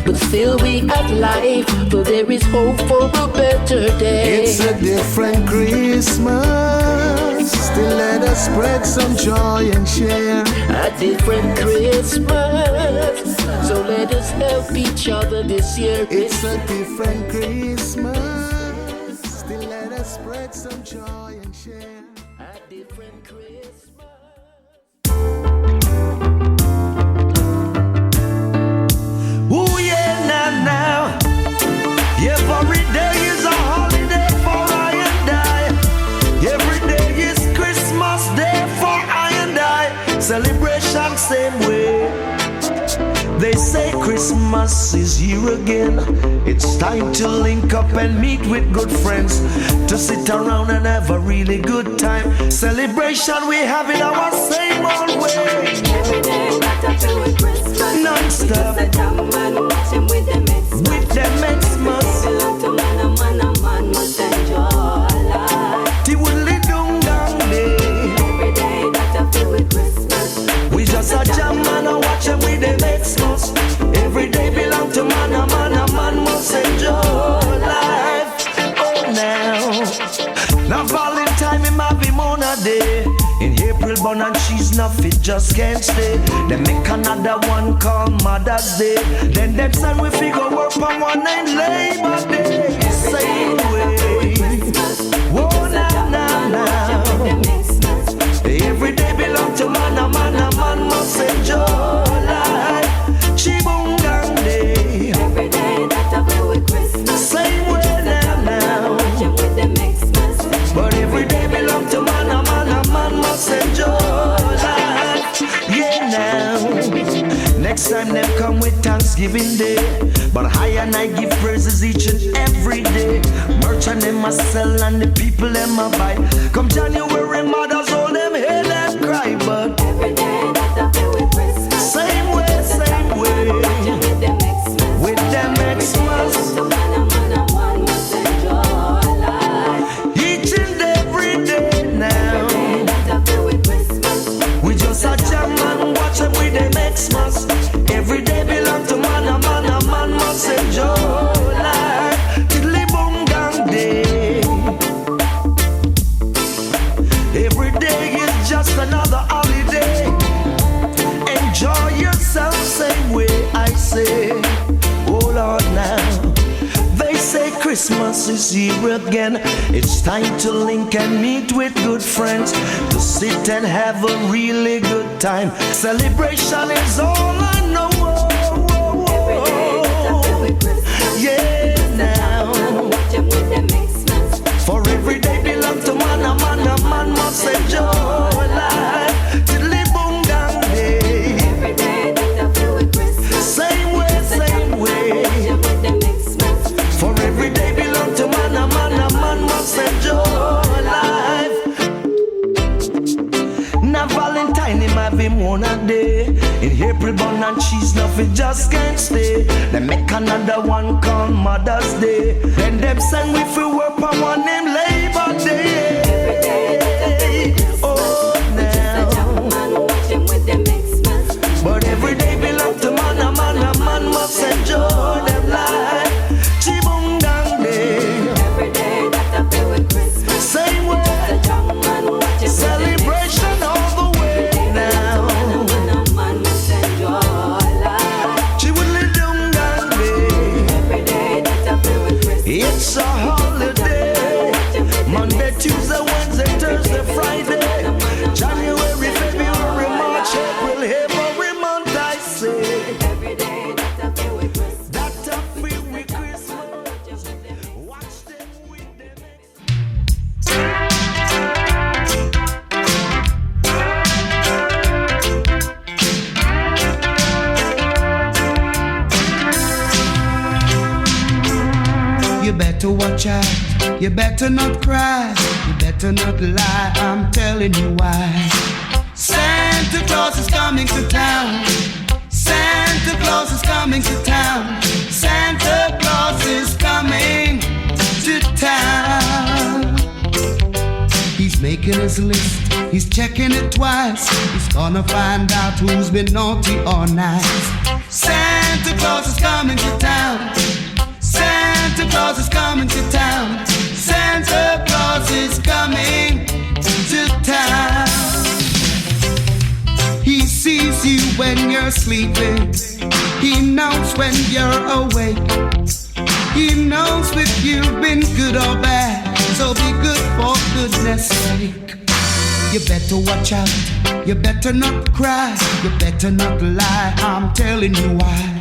But still we have life, for there is hope for a better day. It's a different Christmas. Still let us spread some joy and share a different Christmas. So let us help each other this year. It's a different Christmas. Still let us spread some joy and share a different Christmas. Ooh yeah, now. Every day is a holiday for I and I. Every day is Christmas Day for I and I. Celebration same way. They say Christmas is here again. It's time to link up and meet with good friends, to sit around and have a really good time. Celebration we have it our same old way. Every day got to feel with Christmas. Non-stop. We just a jam and watch them with them Xmas. With them Xmas. Belong to man, a man must enjoy life. The woolly dung gang day. Every day got to feel with Christmas. We just a jam and a watch them with them Xmas. Every day belong to man, a man must enjoy life. Oh now Valentine in my Vimona day. In April, born and cheese, nothing just can't stay. Then make another one called Mother's Day. Then them son we figure work on one named Labor Day. Same way. Whoa, now. Every day belong to man, a man must enjoy life. Chibungang Day. Every day that I play with Christmas. Same way now. With them Xmas. But every day belong to man, a man must enjoy life. Yeah, now. Next time them come with Thanksgiving Day. But I and I give praises each and every day. Merchant them must sell and the people them a buy. Come January, mothers hold them head and cry. But every day that I play with Christmas. same another holiday. Enjoy yourself, same way I say. Oh Lord, now they say Christmas is here again. It's time to link and meet with good friends, to sit and have a really good time. Celebration is all I know. Yeah, now. For every day belong to man, a man must enjoy life. Tiddly boom gang day. Every day that I feel with Christmas. Same way. For every day belong to man, a man must enjoy life. Now Valentine him have him one a day. In April bun and cheese, nothing just can't stay. They make another one called Mother's Day. Then them send we fi work on one named Labor Day. Oh now. But every day belong to man, a man must enjoy them life. Chibung dang day. Every day that I feel with Christmas. Same way. Celebration all the way now. It's a holiday. Monday, Tuesday, Wednesday, Thursday, Friday. January, February, March, April, every month I say. Every day that I feel with Christmas. That I feel with Christmas. Watch them with them. You better watch out, you better not cry, you better not lie, I'm telling you why. Santa Claus is coming to town. Santa Claus is coming to town. Santa Claus is coming to town. He's making his list, he's checking it twice. He's gonna find out who's been naughty or nice. Santa Claus is coming to town. Santa Claus is coming to town. Santa Claus is coming to town. He sees you when you're sleeping. He knows when you're awake. He knows if you've been good or bad. So be good for goodness sake. You better watch out. You better not cry. You better not lie. I'm telling you why.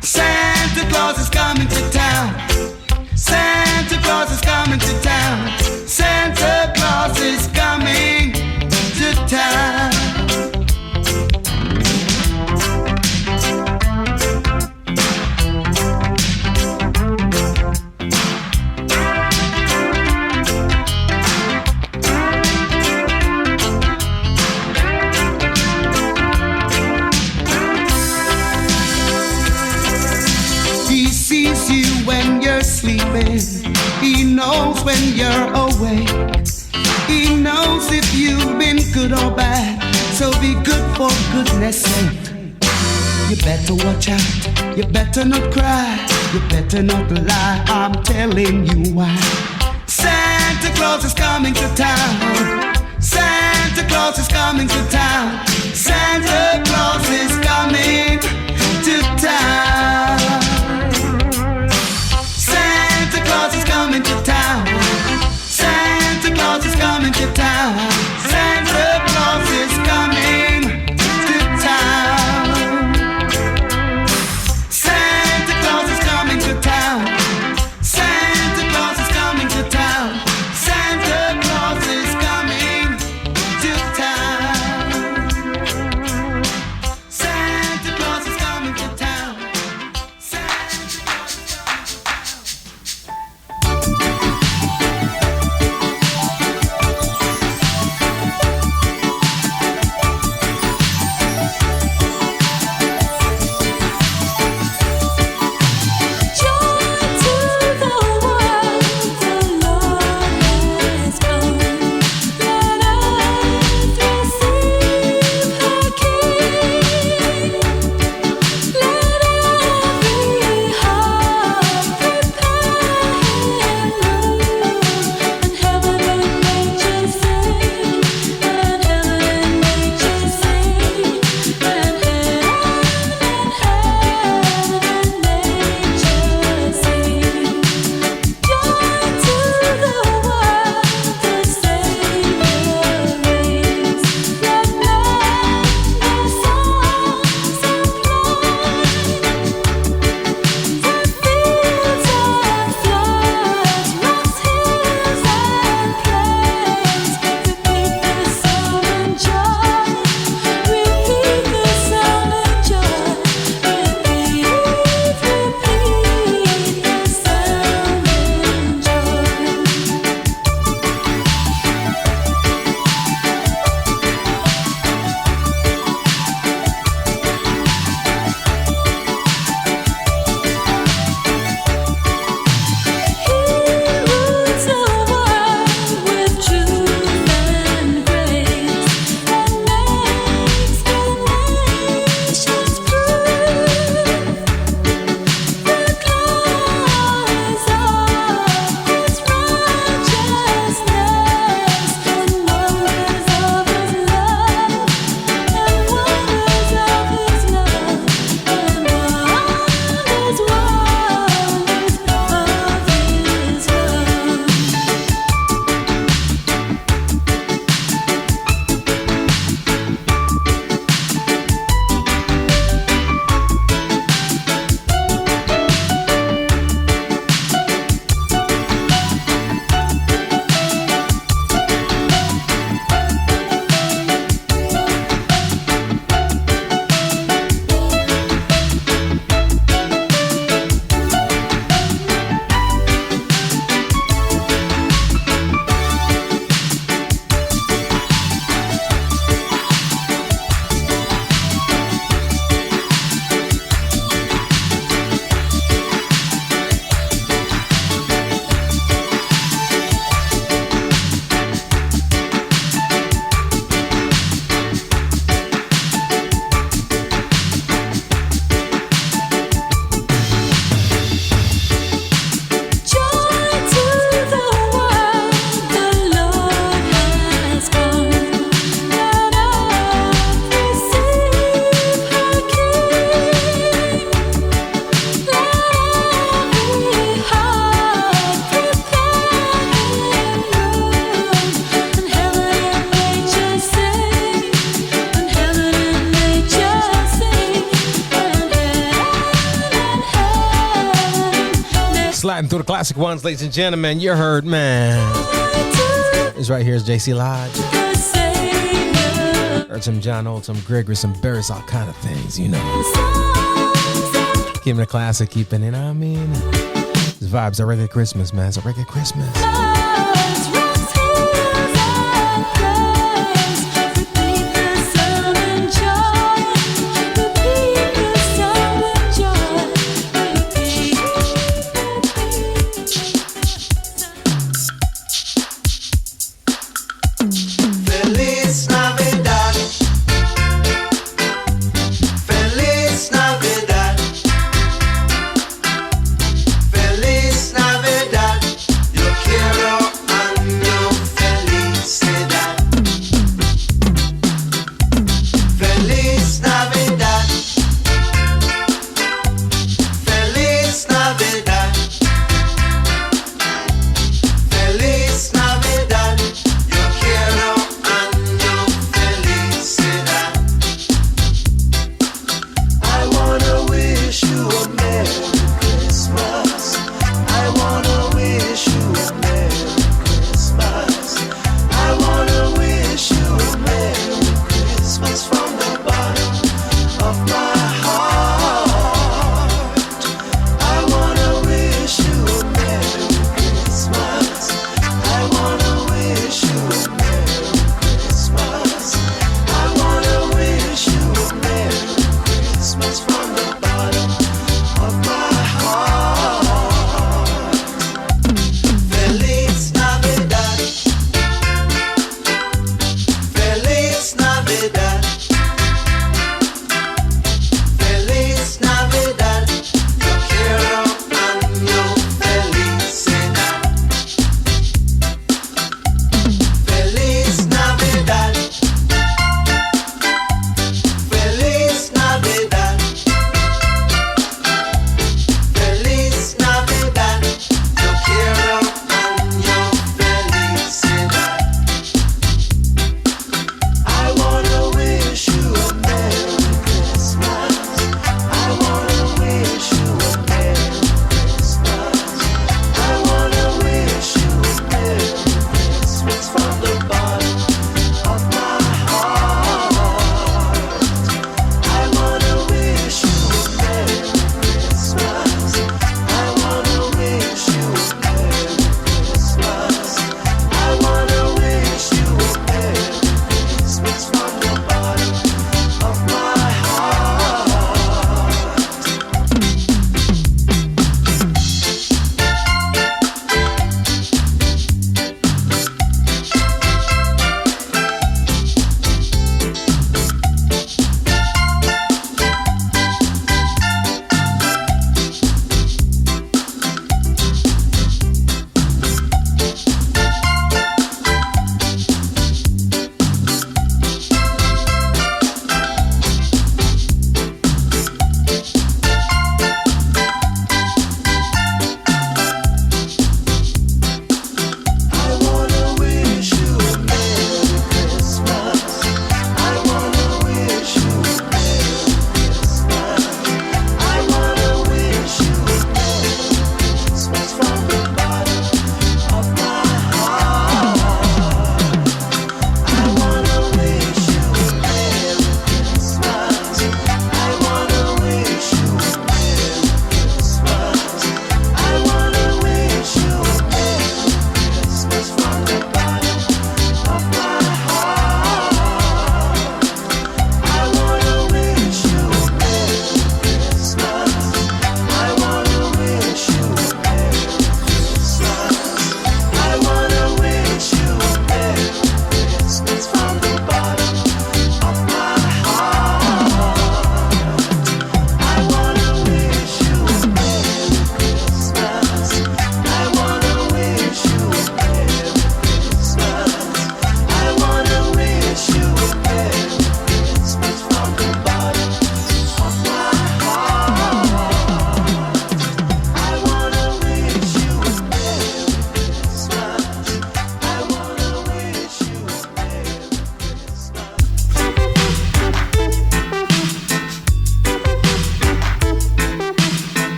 Santa Claus is coming to town. Santa Claus is coming to town. Santa Claus is coming to town. Sleeping. He knows when you're awake. He knows if you've been good or bad. So be good for goodness sake. You better watch out. You better not cry. You better not lie. I'm telling you why. Santa Claus is coming to town. Santa Claus is coming to town. Santa Claus is coming to town. Santa Claus is coming to town. Santa Claus is coming to town. Santa Claus is coming to town. Santa Claus is coming to town. Santa Claus is coming to town. Santa Claus is coming to town. Sliding through the classic ones, ladies and gentlemen. You heard, man. This right here is JC Lodge. Heard some John Old, some Gregory, some Barris, all kind of things, you know. Keeping it classic, keeping it, I mean. This vibe's a reggae Christmas, man. It's a reggae Christmas.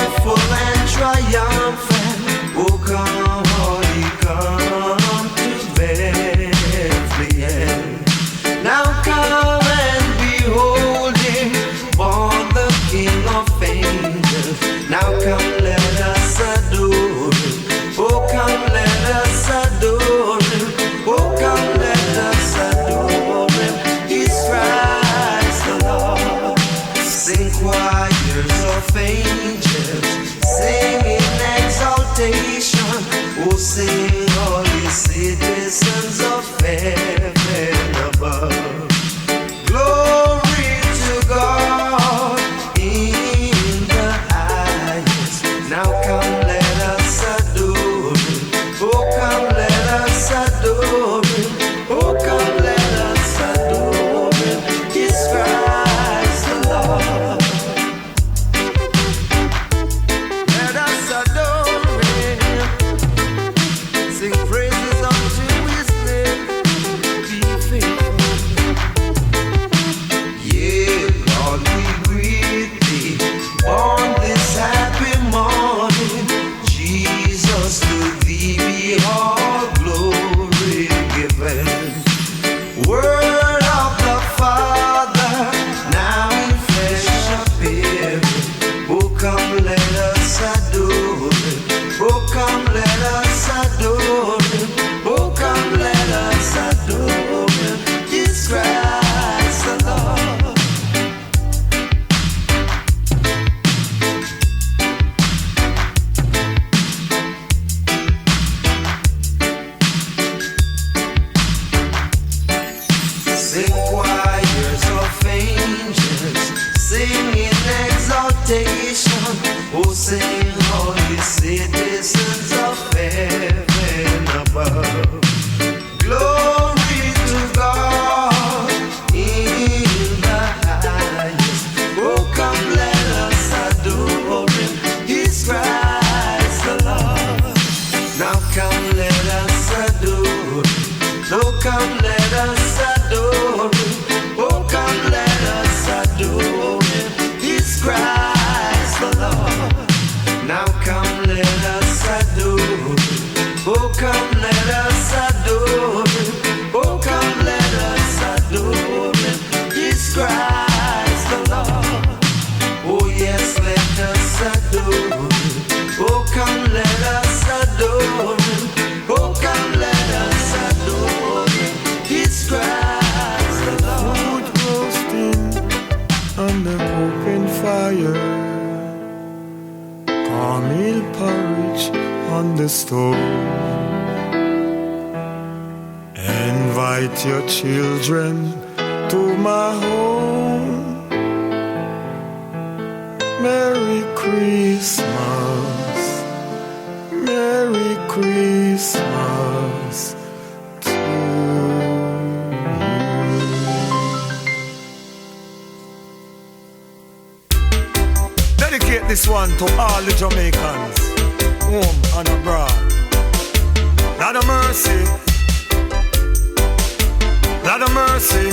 joyful and triumphant. Oh, come, Holy, come to Bethlehem. Now come and behold him, born the King of angels. Now come, let us adore him. Oh, come, let us adore him. Oh, come, let us adore him. He's Christ the Lord. Sing choirs of angels, sing in exaltation. Oh, sing all ye citizens of heaven above. Glory to God in the highest. Now come, let us adore him. Oh, come, let us adore him. Oh, come, let us adore him. He's Christ the Lord. Let us adore him. Sing praises unto his name. Be faithful. Yeah, Lord, we greet thee on this happy morning. Jesus, to thee be all glory given. Word of the Father, now in flesh appearing. Oh, come, let us adore him. Oh, come, let us adore him. Oh, come, let us adore him. He's Christ the Lord. Sing choirs of angels, sing in exaltation. Oh, sing all ye citizens of heaven above. Glory to God in the highest. Oh, come, let us adore him. He's Christ the Lord. Now come, let us adore him. No, come, let us adore him. Oh, come, let us adore him. He's Christ the Lord. Now come, let us adore him. Oh, come, let us adore him. Oh, come, let us adore him. He's Christ the Lord. Oh, yes, let us adore him. Oh, come, let us adore him. Oh, come, let us adore him. He's Christ the Lord. Food roasting under open fire. Cornmeal porridge on the stove. Invite your children to my home. Merry Christmas. Merry Christmas to you. Dedicate this one to all the Jamaicans, home and abroad. Lord of mercy, Lord of mercy.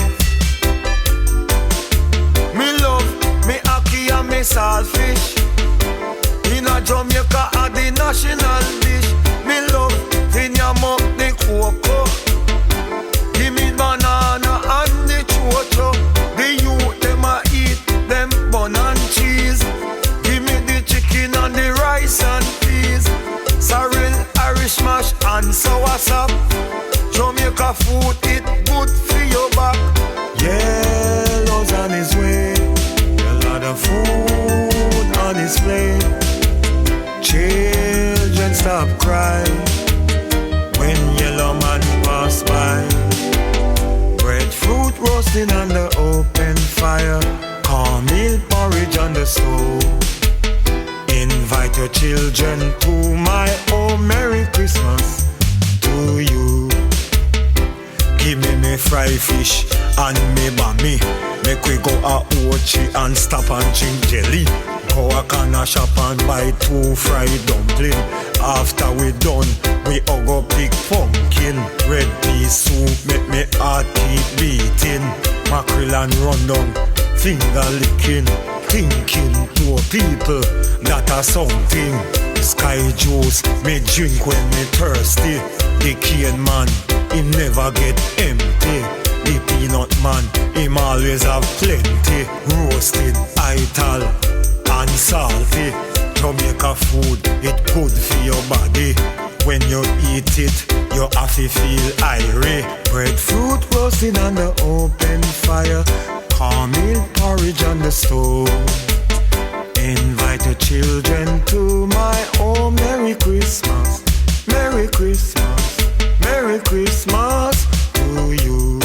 Me love me ackee and me saltfish. In a Jamaica are the national dish. Me love the yam up the cocoa. Give me banana and the chocho. The youth them a eat them bun and cheese. Give me the chicken and the rice and peas. Sorrel, Irish mash and sour sop. Jamaica food it good for your back. Yellow's on his way. A lot of food on his plate. Children stop crying when yellow man pass by. Breadfruit roasting on the open fire. Cornmeal porridge on the stove. Invite your children to my home. Merry Christmas to you. Give me fry fish and me bami. Make we go a Ochi and stop and drink jelly. Go a corner shop and buy 2 fried dumpling. After we done, we all go pick pumpkin. Red pea soup make me heart keep beating. Mackerel and rundown, finger licking. thinking poor people that are something. Sky juice me drink when me thirsty. The cane man, him never get empty. The peanut man, him always have plenty. Roasted, ital, and salty. Jamaica food, it good for your body. When you eat it, you have to feel irie. Breadfruit roasted on the open fire. Caramel porridge on the stove. Invite your children to my home. Merry Christmas, Merry Christmas, Merry Christmas to you.